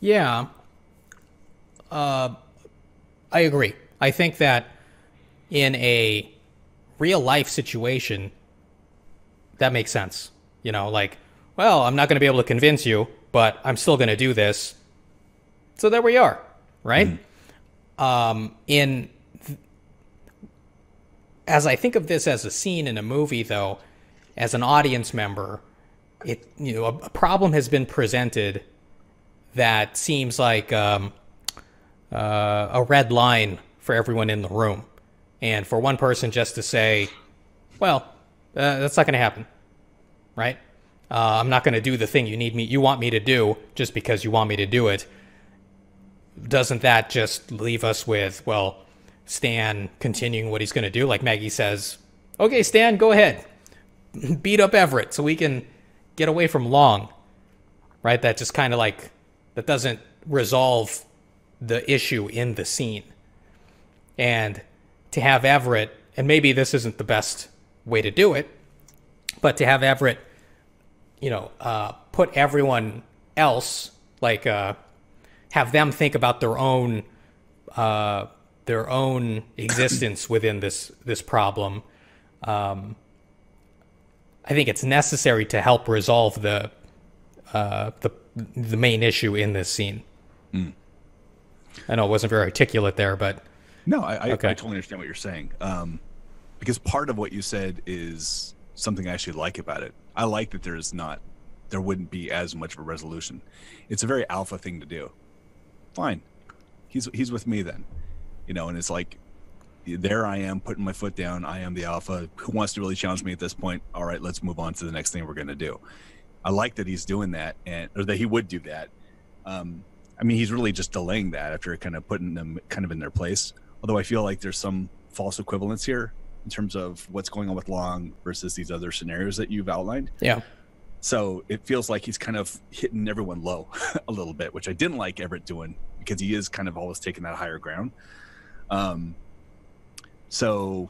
Yeah. I agree. I think that in a real life situation, that makes sense. Like, well, I'm not going to be able to convince you, but I'm still going to do this. So there we are, right? Mm-hmm. As I think of this as a scene in a movie, though, as an audience member, a problem has been presented that seems like a red line for everyone in the room, and for one person just to say, "Well, that's not going to happen," right? I'm not going to do the thing you want me to do just because you want me to do it. Doesn't that just leave us with, well, Stan continuing what he's going to do? Like Maggie says, okay, Stan, go ahead. Beat up Everett so we can get away from Long. Right? That just kind of like, that doesn't resolve the issue in the scene. And to have Everett, and maybe this isn't the best way to do it, but to have Everett, put everyone else, like have them think about their own existence within this problem. I think it's necessary to help resolve the main issue in this scene. I know it wasn't very articulate there, but no, I okay. totally understand what you're saying. Because part of what you said is something I actually like about it. I like that there wouldn't be as much of a resolution. It's a very alpha thing to do. Fine, he's with me then, and it's like, there I am putting my foot down. I am the alpha. Who wants to really challenge me at this point? All right, let's move on to the next thing we're going to do. I like that he's doing that, or that he would do that. I mean, he's really just delaying that after kind of putting them kind of in their place. Although I feel like there's some false equivalence here in terms of what's going on with Long versus these other scenarios that you've outlined. Yeah. So it feels like he's kind of hitting everyone low a little bit, which I didn't like Everett doing, because he is kind of always taking that higher ground. So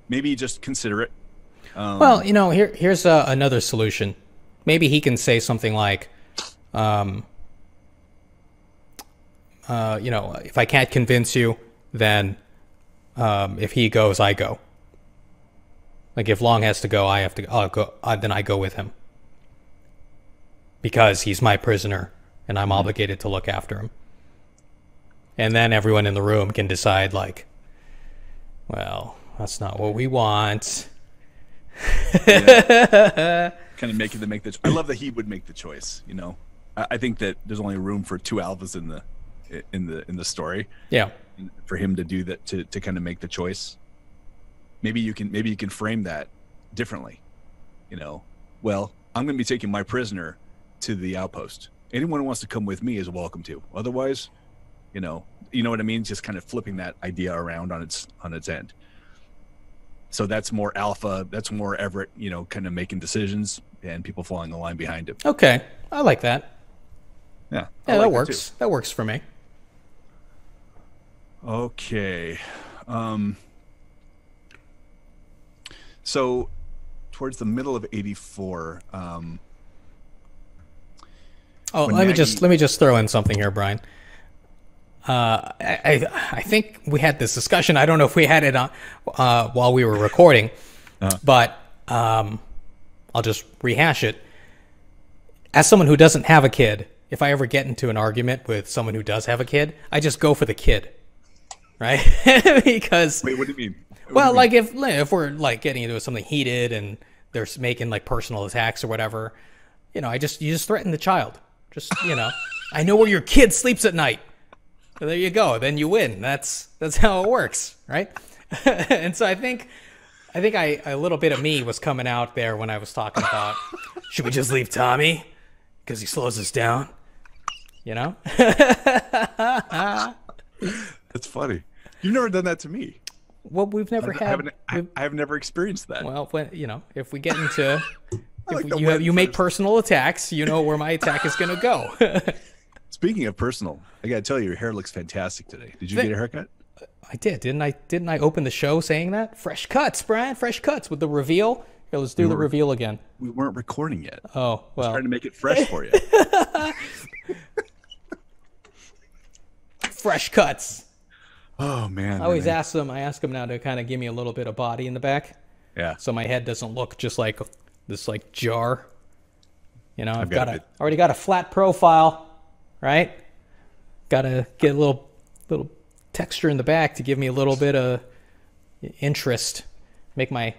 maybe just consider it. Well, here's another solution. Maybe he can say something like, if I can't convince you, then if he goes, I go. Like if Long has to go, I have to. I'll go. Then I go with him because he's my prisoner, and I'm obligated to look after him. And then everyone in the room can decide, like, well, that's not what we want. Yeah. Kind of make the. I love that he would make the choice. I think that there's only room for two alphas in the story. Yeah. For him to do that, to kind of make the choice. Maybe you can frame that differently. Well, I'm going to be taking my prisoner to the outpost. Anyone who wants to come with me is welcome to. Otherwise, you know what I mean? Just kind of flipping that idea around on its end. So that's more alpha. That's more Everett, kind of making decisions and people following the line behind him. Okay. I like that. Yeah. Yeah, that works. That works for me. Okay. So towards the middle of 84, let me just throw in something here, Brian. I think we had this discussion. I don't know if we had it on while we were recording, but I'll just rehash it. As someone who doesn't have a kid, if I ever get into an argument with someone who does have a kid, I just go for the kid, right? Because wait, what do you mean? Well, like if we're like getting into something heated and they're making like personal attacks or whatever, you just threaten the child. Just I know where your kid sleeps at night. So there you go. Then you win. That's how it works, right? And so I think a little bit of me was coming out there when I was talking about should we just leave Tommy because he slows us down, That's funny. You've never done that to me. Well, we've never I've never experienced that. Well, if we get into you make personal attacks, you know where my attack is going to go. Speaking of personal, I got to tell you, your hair looks fantastic today. Did you get a haircut? I did. Didn't I open the show saying that? Fresh cuts, Brian. Fresh cuts with the reveal. Here, let's do the reveal again. We weren't recording yet. Oh, well. I was trying to make it fresh for you. Fresh cuts. Oh, man. I always ask them now to kind of give me a little bit of body in the back. Yeah. So my head doesn't look just like this like jar. I've already got a flat profile, right? Got to get a little texture in the back to give me a little bit of interest. Make my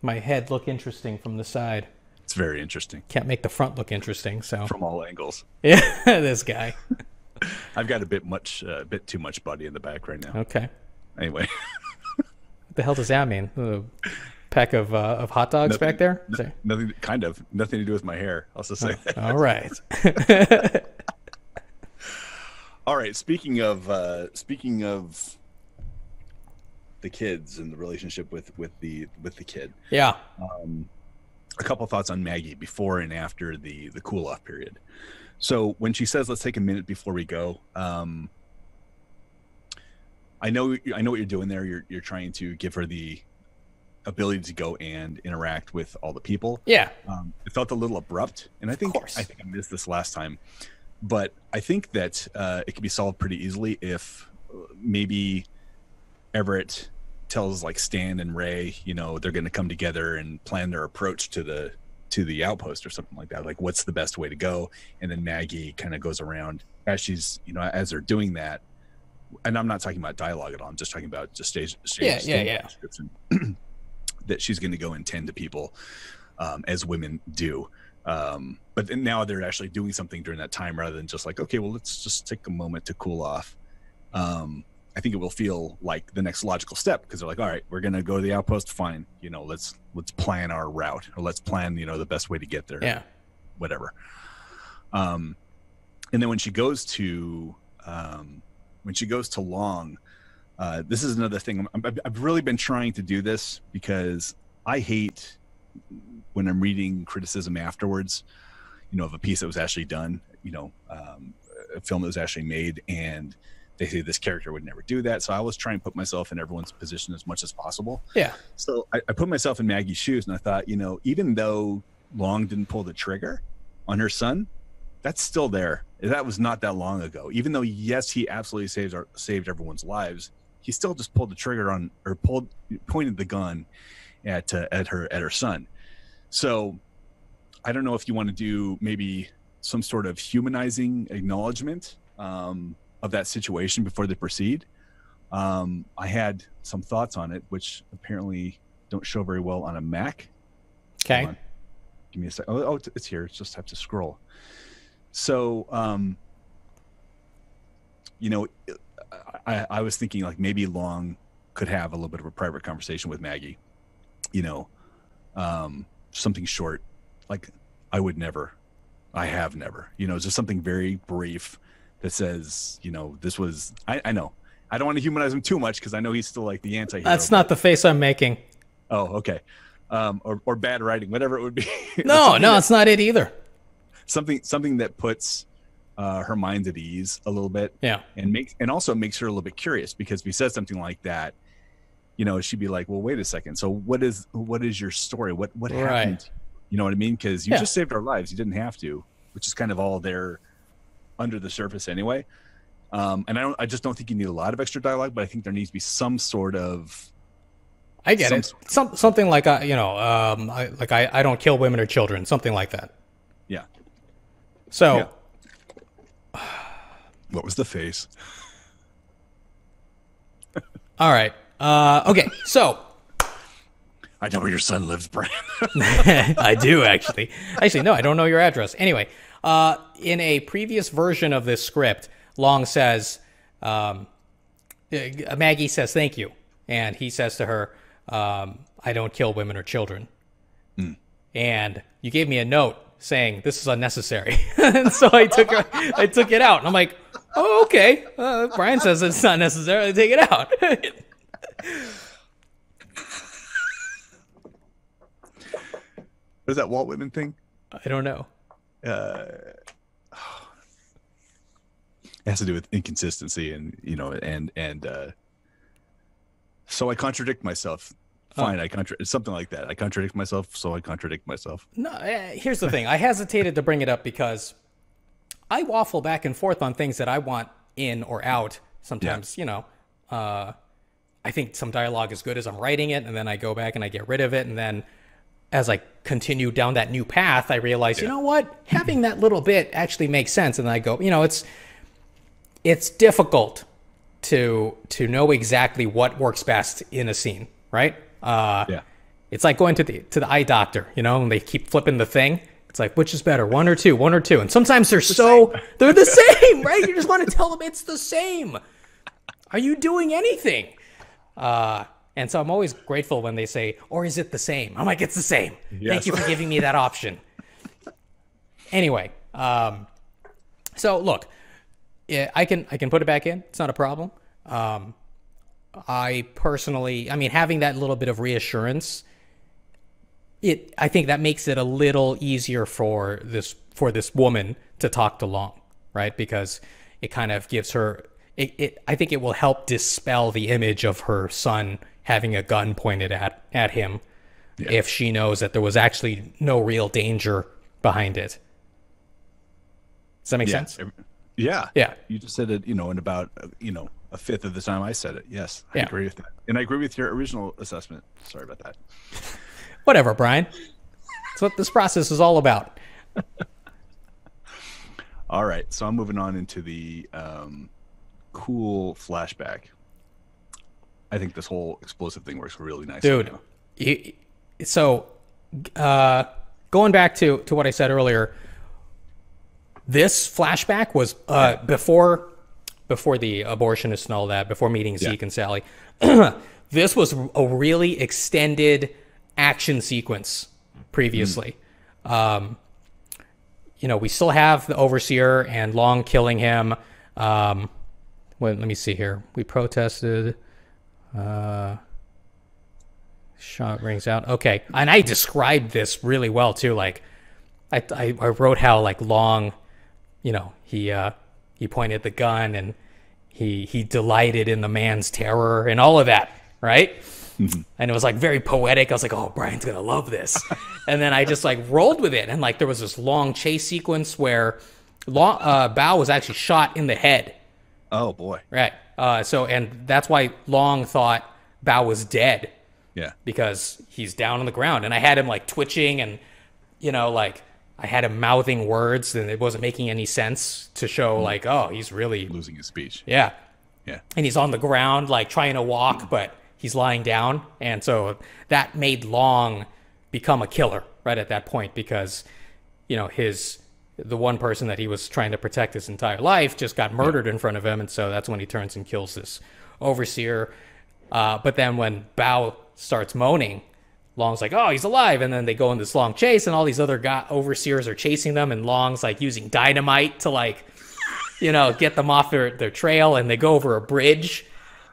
head look interesting from the side. It's very interesting. Can't make the front look interesting, so from all angles. Yeah, this guy. I've got a bit too much body in the back right now. Okay. Anyway, what the hell does that mean? A pack of hot dogs back there? Nothing to do with my hair. I'll just say that. All right. All right. Speaking of the kids and the relationship with the kid. Yeah. A couple thoughts on Maggie before and after the cool off period. So when she says, "Let's take a minute before we go," I know what you're doing there. You're trying to give her the ability to go and interact with all the people. Yeah. It felt a little abrupt, and I think I missed this last time, but I think that it can be solved pretty easily if maybe Everett tells like Stan and Ray, you know, they're going to come together and plan their approach to the outpost or something like that. Like, what's the best way to go? And then Maggie kind of goes around as she's, you know, as they're doing that. And I'm not talking about dialogue at all. I'm just talking about just stage description. That she's going to go and tend to people as women do. But then now they're actually doing something during that time rather than just like, okay, well, let's just take a moment to cool off. I think it will feel like the next logical step because they're like, all right, we're going to go to the outpost. Fine. You know, let's plan our route, or let's plan, you know, the best way to get there. Yeah. Whatever. And then when she goes to Long, this is another thing. I've really been trying to do this because I hate when I'm reading criticism afterwards, you know, of a piece that was actually done, you know, a film that was actually made, and they say this character would never do that. So I always try and put myself in everyone's position as much as possible. Yeah. So I put myself in Maggie's shoes, and I thought, you know, even though Long didn't pull the trigger on her son, that's still there. That was not that long ago. Even though, yes, he absolutely saved everyone's lives, he still just pulled the trigger on, or pointed the gun at her son. So I don't know if you want to do maybe some sort of humanizing acknowledgement of that situation before they proceed. I had some thoughts on it, which apparently don't show very well on a Mac. Okay. Give me a sec. Oh, it's here. It's just have to scroll. So, you know, I was thinking like maybe Long could have a little bit of a private conversation with Maggie, you know, something short, like I have never, you know, just something very brief that says, you know, this was, I know, I don't want to humanize him too much because I know he's still like the anti-hero. That's not the face I'm making. Oh, okay. Or bad writing, whatever it would be. No, it's not it either. Something that puts her mind at ease a little bit. Yeah. And also makes her a little bit curious, because if he says something like that, you know, she'd be like, well, wait a second. So what is your story? What happened? Right. You know what I mean? Because you just saved our lives. You didn't have to, which is kind of all there under the surface anyway. And I just don't think you need a lot of extra dialogue, but I think there needs to be some sort of, I get it. Something like, you know, I don't kill women or children, something like that. Yeah. So. Yeah. What was the face? All right. Okay. So. I know where your son lives, Brian. I do, actually. Actually, no, I don't know your address. Anyway, in a previous version of this script, Long says, Maggie says, thank you. And he says to her, I don't kill women or children. Mm. And you gave me a note saying, this is unnecessary. And so I took it out. And I'm like, oh, okay. Brian says it's not necessary. I take it out. What is that Walt Whitman thing? I don't know. It has to do with inconsistency, and you know, and so I contradict myself. Fine, it's something like that. I contradict myself, so I contradict myself. No, here's the thing. I hesitated to bring it up because I waffle back and forth on things that I want in or out. Sometimes, you know, I think some dialogue is good as I'm writing it, and then I go back and I get rid of it, and then as I continue down that new path, I realize, you know what, having that little bit actually makes sense. And then I go, you know, it's difficult to know exactly what works best in a scene, right? It's like going to the eye doctor, you know, and they keep flipping the thing. It's like, which is better, one or two? And sometimes they're the same, right? You just want to tell them it's the same. Are you doing anything? And so I'm always grateful when they say, or is it the same? I'm like, it's the same. Yes. Thank you for giving me that option. Anyway, so look, I can put it back in. It's not a problem. I personally, having that little bit of reassurance, I think that makes it a little easier for this woman to talk to Long, right? Because it kind of gives her, I think it will help dispel the image of her son having a gun pointed at him Yeah. if she knows that there was actually no real danger behind it. Does that make sense? Yeah. Yeah. You just said it, in about, a fifth of the time I said it. Yes, I Yeah. agree with that. And I agree with your original assessment. Sorry about that. Whatever, Brian. That's what this process is all about. All right. So I'm moving on into the cool flashback. I think this whole explosive thing works really nicely. Dude, so going back to what I said earlier, this flashback was before the abortionist and all that, before meeting Zeke and Sally. This was a really extended action sequence previously. We still have the Overseer and Long killing him. Let me see here. We protested. Shot rings out. Okay. And I described this really well too. Like I wrote how like Long, he pointed the gun and he delighted in the man's terror and all of that, right? Mm-hmm. And it was like very poetic. I was like, oh, Brian's gonna love this. And then I just like rolled with it. And like there was this long chase sequence where Bao was actually shot in the head. Oh boy. Right. And that's why Long thought Bao was dead. Yeah. Because he's down on the ground. And I had him like twitching and, like I had him mouthing words and it wasn't making any sense to show like, oh, he's really losing his speech. Yeah. Yeah. And he's on the ground, like trying to walk, but he's lying down. And so that made Long become a killer right at that point because, the one person that he was trying to protect his entire life just got murdered in front of him. And so that's when he turns and kills this Overseer. But then when Bao starts moaning, Long's like, oh, he's alive. And then they go in this long chase and all these other Overseers are chasing them. And Long's like using dynamite to like, get them off their trail. And they go over a bridge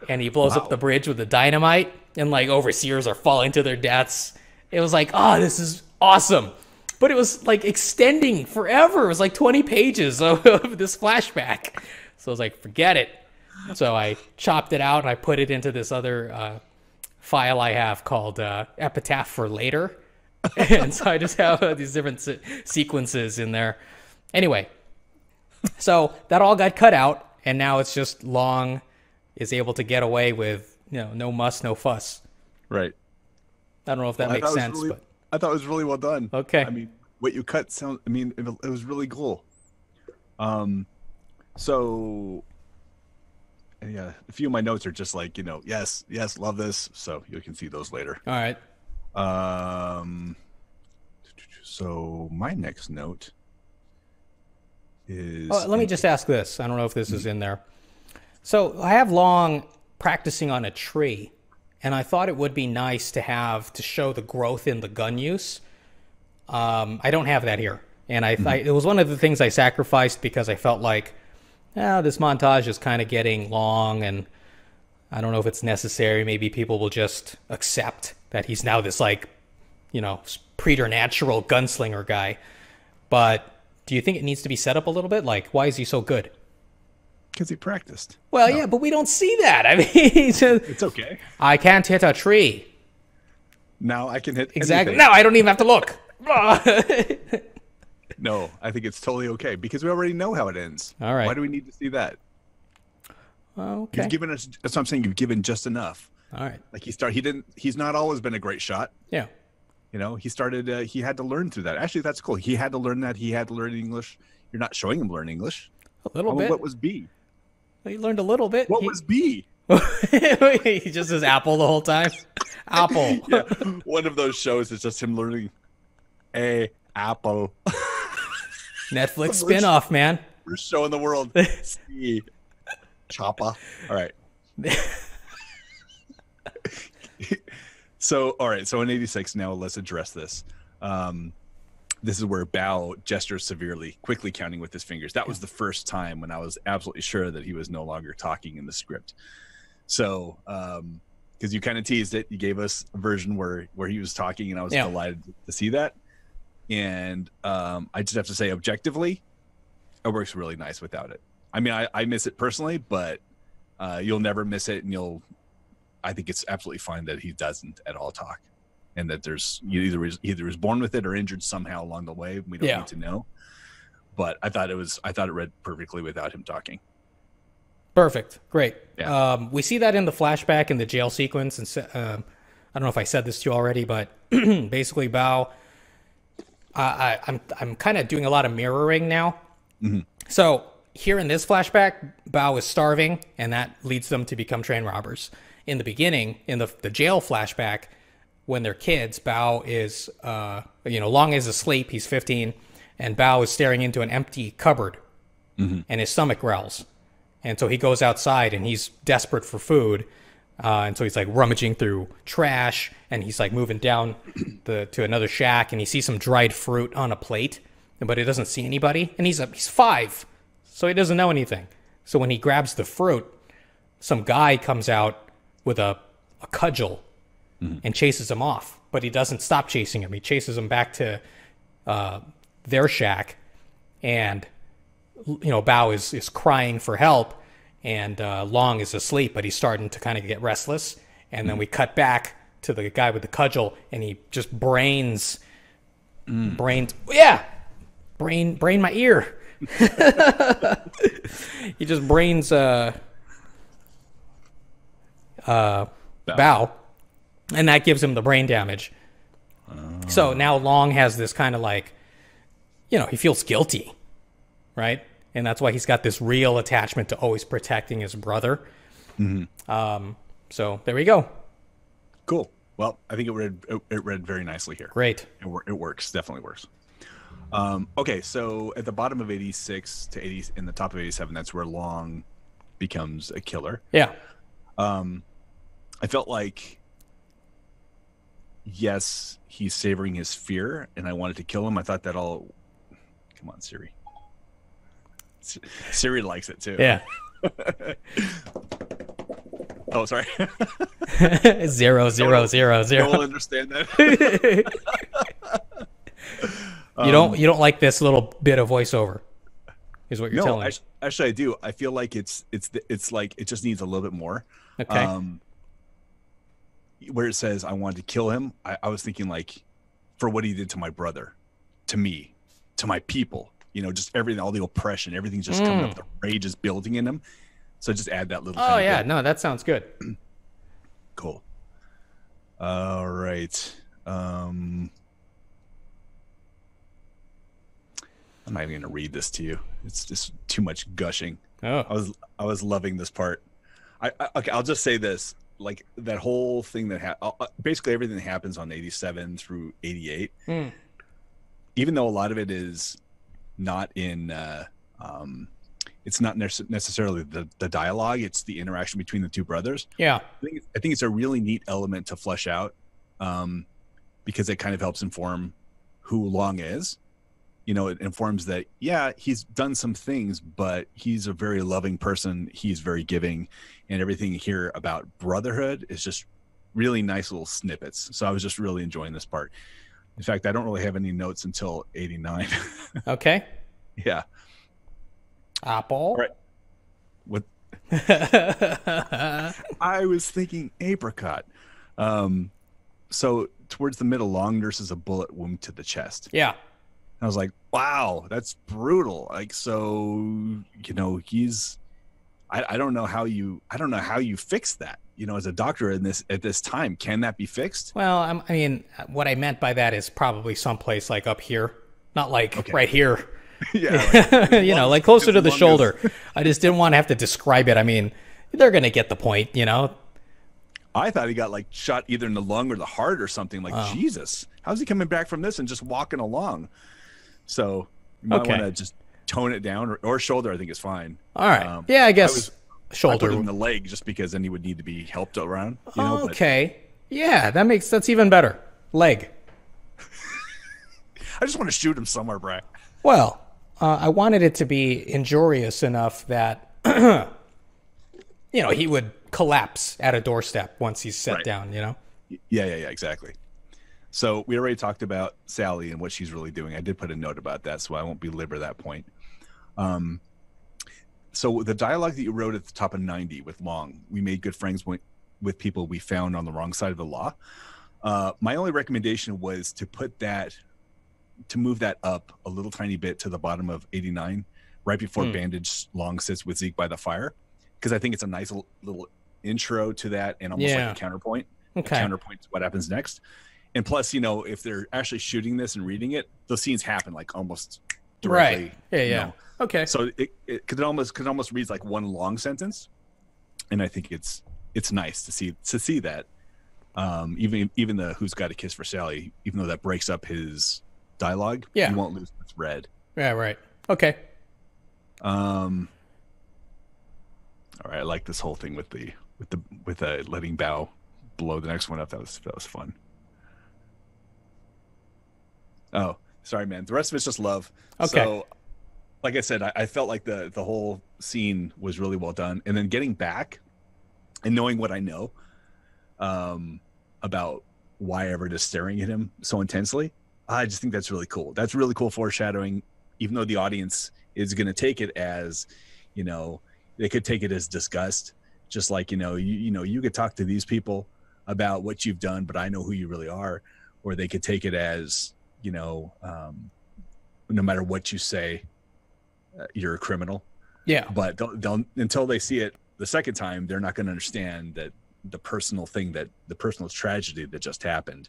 and he blows up the bridge with the dynamite. And like Overseers are falling to their deaths. It was like, oh, this is awesome. But it was like extending forever. It was like 20 pages of this flashback. So I was like, forget it. So I chopped it out and I put it into this other file I have called Epitaph for Later. And so I just have these different sequences in there. Anyway, so that all got cut out. And now it's just Long is able to get away with, no muss, no fuss. Right. I don't know if that makes sense. But I thought it was really well done. Okay. I mean, what you cut it was really cool. So yeah, a few of my notes are just like, yes, love this. So you can see those later. All right. So my next note is... Oh, let me just ask this. I don't know if this is in there. So I have Long practicing on a tree, and I thought it would be nice to show the growth in the gun use. I don't have that here. And it was one of the things I sacrificed because I felt like, this montage is kind of getting long, and I don't know if it's necessary. Maybe people will just accept that he's now this like, preternatural gunslinger guy. But do you think it needs to be set up a little bit? Like, why is he so good? Because he practiced. Well, yeah, but we don't see that. I mean, it's okay. I can't hit a tree. Now I can hit exactly. anything. No, I don't even have to look. No, I think it's totally okay because we already know how it ends. All right. Why do we need to see that? Okay. You've given us. That's what I'm saying. You've given just enough. All right. Like he's not always been a great shot. Yeah. He started. He had to learn through that. Actually, that's cool. He had to learn that. He had to learn English. You're not showing him learn English. A little bit. What was B? He learned a little bit. What was B? He just says apple the whole time. Apple. Yeah. One of those shows is just him learning a apple. Netflix spinoff, man. We're showing the world. C. Choppa. All right. So, all right. So in 86, now let's address this. This is where Bao gestures severely, quickly counting with his fingers. That was the first time when I was absolutely sure that he was no longer talking in the script. So, because you kind of teased it, you gave us a version where he was talking, and I was delighted to see that. And I just have to say, objectively, it works really nice without it. I mean, I miss it personally, but you'll never miss it, and I think it's absolutely fine that he doesn't at all talk, and that there's either was born with it or injured somehow along the way. We don't need to know. But I thought it read perfectly without him talking. Perfect. Great. Yeah. We see that in the flashback in the jail sequence. And I don't know if I said this to you already, but basically Bao, I'm kind of doing a lot of mirroring now. Mm-hmm. So here in this flashback, Bao is starving, and that leads them to become train robbers. In the beginning, in the jail flashback, when they're kids, Bao is, Long is asleep. He's 15, and Bao is staring into an empty cupboard, and his stomach growls. And so he goes outside, and he's desperate for food. And so he's like rummaging through trash, and he's like moving down to another shack, and he sees some dried fruit on a plate, but he doesn't see anybody. And he's 5, so he doesn't know anything. So when he grabs the fruit, some guy comes out with a cudgel and chases him off, but he doesn't stop chasing him. He chases him back to their shack, and Bao is crying for help, and Long is asleep, but he's starting to kind of get restless. And then we cut back to the guy with the cudgel, and he just brains my ear. He just brains Bao, and that gives him the brain damage. So now Long has this kind of like, he feels guilty, right? And that's why he's got this real attachment to always protecting his brother. So there we go. Cool. Well, I think it read very nicely here. Great. It works. Definitely works. Okay, so at the bottom of 86 to 80, in the top of 87, that's where Long becomes a killer. Yeah. I felt like, yes, he's savoring his fear, and I wanted to kill him. I thought that all... Come on, Siri. Siri likes it, too. Yeah. Oh, sorry. 0, 0, 0, 0. You'll understand that. You don't like this little bit of voiceover, is what you're telling me. Actually, I do. I feel like it's like it just needs a little bit more. Okay. Where it says I wanted to kill him, I was thinking like, for what he did to my brother, to me, to my people. Just everything, all the oppression, everything's just coming up. The rage is building in him. So just add that little. Oh yeah, no, that sounds good. Cool. All right. I'm not even gonna read this to you. It's just too much gushing. Oh. I was loving this part. Okay, I'll just say this. Like that whole thing that basically everything that happens on 87 through 88, even though a lot of it is not in it's not necessarily the dialogue, it's the interaction between the two brothers. Yeah. I think it's a really neat element to flesh out, because it kind of helps inform who Long is. It informs that, yeah, he's done some things, but he's a very loving person. He's very giving, and everything here about brotherhood is just really nice little snippets. So I was just really enjoying this part. In fact, I don't really have any notes until 89. Okay. Yeah. Apple. All right. What? I was thinking apricot. So towards the middle, Long nurses a bullet wound to the chest. Yeah. I was like, wow, that's brutal. Like, so, he's, I don't know how you fix that, as a doctor at this time. Can that be fixed? Well, I mean, what I meant by that is probably someplace like up here, not like right here. Yeah. Like, like closer to the shoulder. I just didn't want to have to describe it. I mean, they're going to get the point, I thought he got like shot either in the lung or the heart or something. Like, Jesus, how's he coming back from this and just walking along? So you might want to just tone it down, or shoulder. I think is fine. All right. Yeah, I guess shoulder. I put it in the leg just because then he would need to be helped around. Okay. Yeah, that's even better. Leg. I just want to shoot him somewhere, Brad. Well, I wanted it to be injurious enough that he would collapse at a doorstep once he's set down. Yeah, exactly. So we already talked about Sally and what she's really doing. I did put a note about that, so I won't belabor that point. So the dialogue that you wrote at the top of 90 with Long, we made good friends with people we found on the wrong side of the law. My only recommendation was to move that up a little tiny bit to the bottom of 89, right before Bandage Long sits with Zeke by the fire, because I think it's a nice little intro to that, and almost like a counterpoint. Okay. A counterpoint to what happens next. And plus, if they're actually shooting this and reading it, those scenes happen like almost directly. Right. Yeah. Okay. So it could almost read like one long sentence, and I think it's nice to see that. Even the "Who's Got a Kiss for Sally," even though that breaks up his dialogue, you won't lose the thread. Yeah. Right. Okay. All right. I like this whole thing with letting Bao blow the next one up. That was fun. Oh, sorry, man. The rest of it's just love. Okay. So, like I said, I felt like the whole scene was really well done, and then getting back and knowing what I know about why Everett is staring at him so intensely, I just think that's really cool. That's really cool foreshadowing, even though the audience is going to take it as, they could take it as disgust, just like, you could talk to these people about what you've done, but I know who you really are. Or they could take it as, no matter what you say, you're a criminal. Yeah. But don't until they see it the second time, they're not going to understand that the personal tragedy that just happened,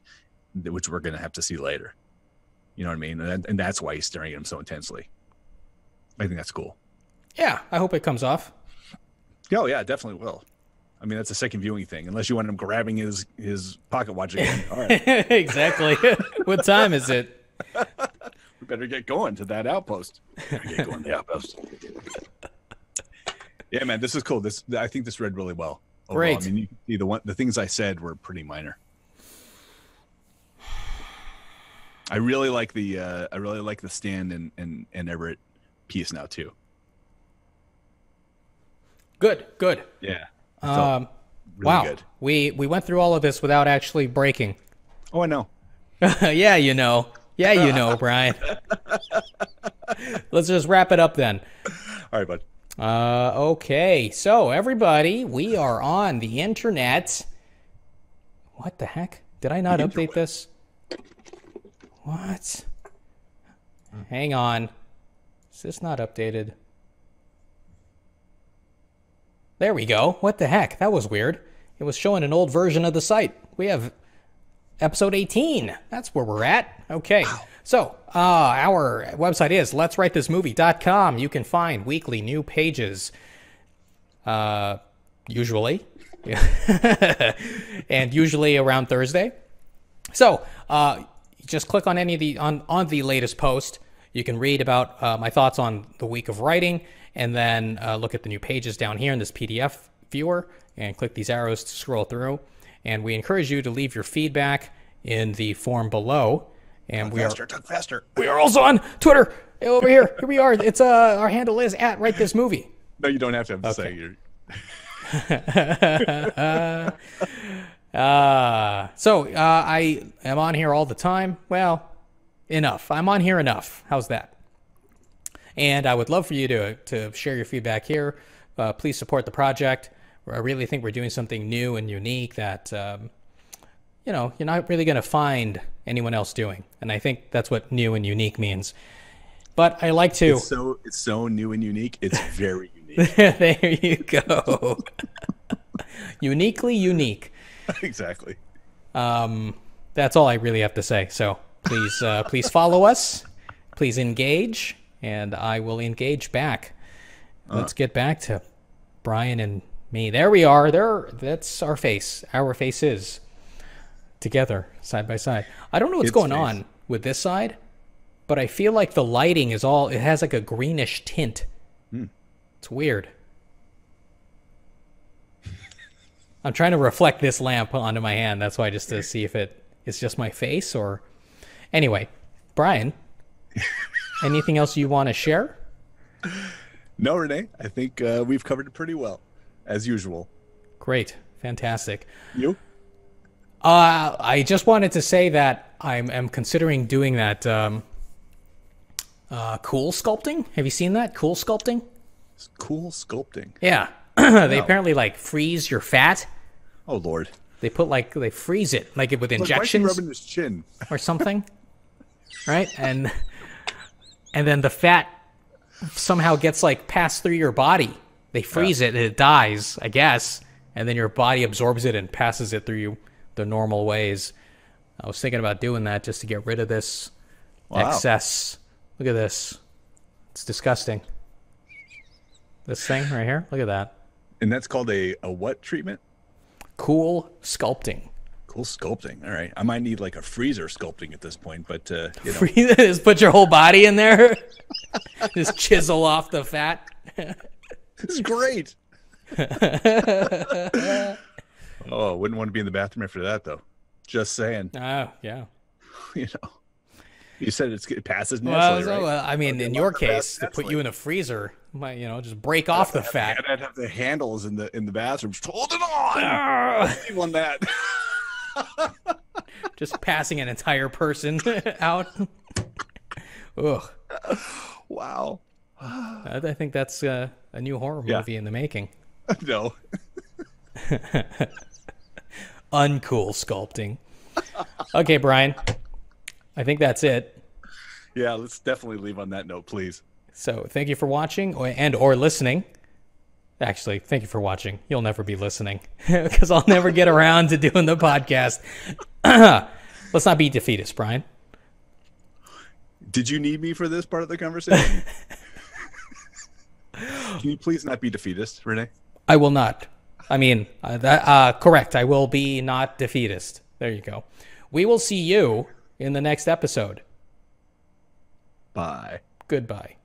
which we're going to have to see later. You know what I mean? And that's why he's staring at him so intensely. I think that's cool. Yeah, I hope it comes off. Oh yeah, it definitely will. I mean, that's a second viewing thing, unless you want him grabbing his pocket watch again. All right. Exactly. What time is it? We better get going to that outpost. Get going to the outpost. Yeah, man, this is cool. I think this read really well. Overall. Great. I mean, you can see the things I said were pretty minor. I really like the Stan and Everett piece now too. Good. Yeah. Really wow. Good. We went through all of this without actually breaking. Oh, I know. Yeah, you know, Brian. Let's just wrap it up then. All right, bud. Okay. So everybody, we are on the internet. What the heck? Did I not update this? What? Hang on. Is this not updated? There we go. What the heck? That was weird. It was showing an old version of the site. We have episode 18. That's where we're at. Okay. Wow. So, our website is letswritethismovie.com. You can find weekly new pages. Usually. And usually around Thursday. So, just click on any of the on the latest post. You can read about my thoughts on the week of writing, and then look at the new pages down here in this PDF viewer, and click these arrows to scroll through. And we encourage you to leave your feedback in the form below. And talk faster. We are also on Twitter. Over here. Here we are. It's our handle is @WriteThisMovie. No, you don't have to say you're. So I am on here all the time. Well, enough. I'm on here enough. How's that? And I would love for you to share your feedback here. Please support the project. I really think we're doing something new and unique that, you're not really going to find anyone else doing. And I think that's what new and unique means. But I like to... It's so new and unique. It's very unique. There you go. Uniquely unique. Exactly. That's all I really have to say. So please follow us. Please engage. And I will engage back. Let's get back to Brian and me. There we are. That's our face. Our faces together, side by side. I don't know what's going on with this side, but I feel like the lighting it has like a greenish tint. It's weird. I'm trying to reflect this lamp onto my hand. That's why, just to see if it's just my face or... Anyway, Brian... Anything else you want to share? No, Renee. I think we've covered it pretty well, as usual. Great. Fantastic. You? I just wanted to say that I am considering doing that cool sculpting. Have you seen that? Cool sculpting? Cool sculpting? Yeah. They apparently, freeze your fat Oh Lord. They put they freeze it with Look, why is he injections rubbing his chin? or something, right? And then the fat somehow gets passed through your body. They freeze it and it dies, I guess, and then your body absorbs it and passes it through you the normal ways. I was thinking about doing that just to get rid of this excess. Look at this. It's disgusting. This thing right here. Look at that. And that's called a what treatment? Cool sculpting. Cool sculpting. All right. I might need a freezer sculpting at this point, but Just put your whole body in there. Just chisel off the fat. This is great. Oh, I wouldn't want to be in the bathroom after that, though. Just saying. Oh, yeah. You said it passes naturally, right? I mean, in your case, to put you in a freezer, might just break off the fat. I'd have the handles in the bathroom. Just hold it on. Leave on that. Just passing an entire person out. Ugh. Wow. I think that's a new horror movie in the making. No. Uncool sculpting. Okay, Brian. I think that's it. Yeah, let's definitely leave on that note, please. So thank you for watching or listening. Actually, thank you for watching. You'll never be listening because I'll never get around to doing the podcast. Let's not be defeatist, Brian. Did you need me for this part of the conversation? Can you please not be defeatist, Renee? I will not. I mean, correct. I will be not defeatist. There you go. We will see you in the next episode. Bye. Goodbye.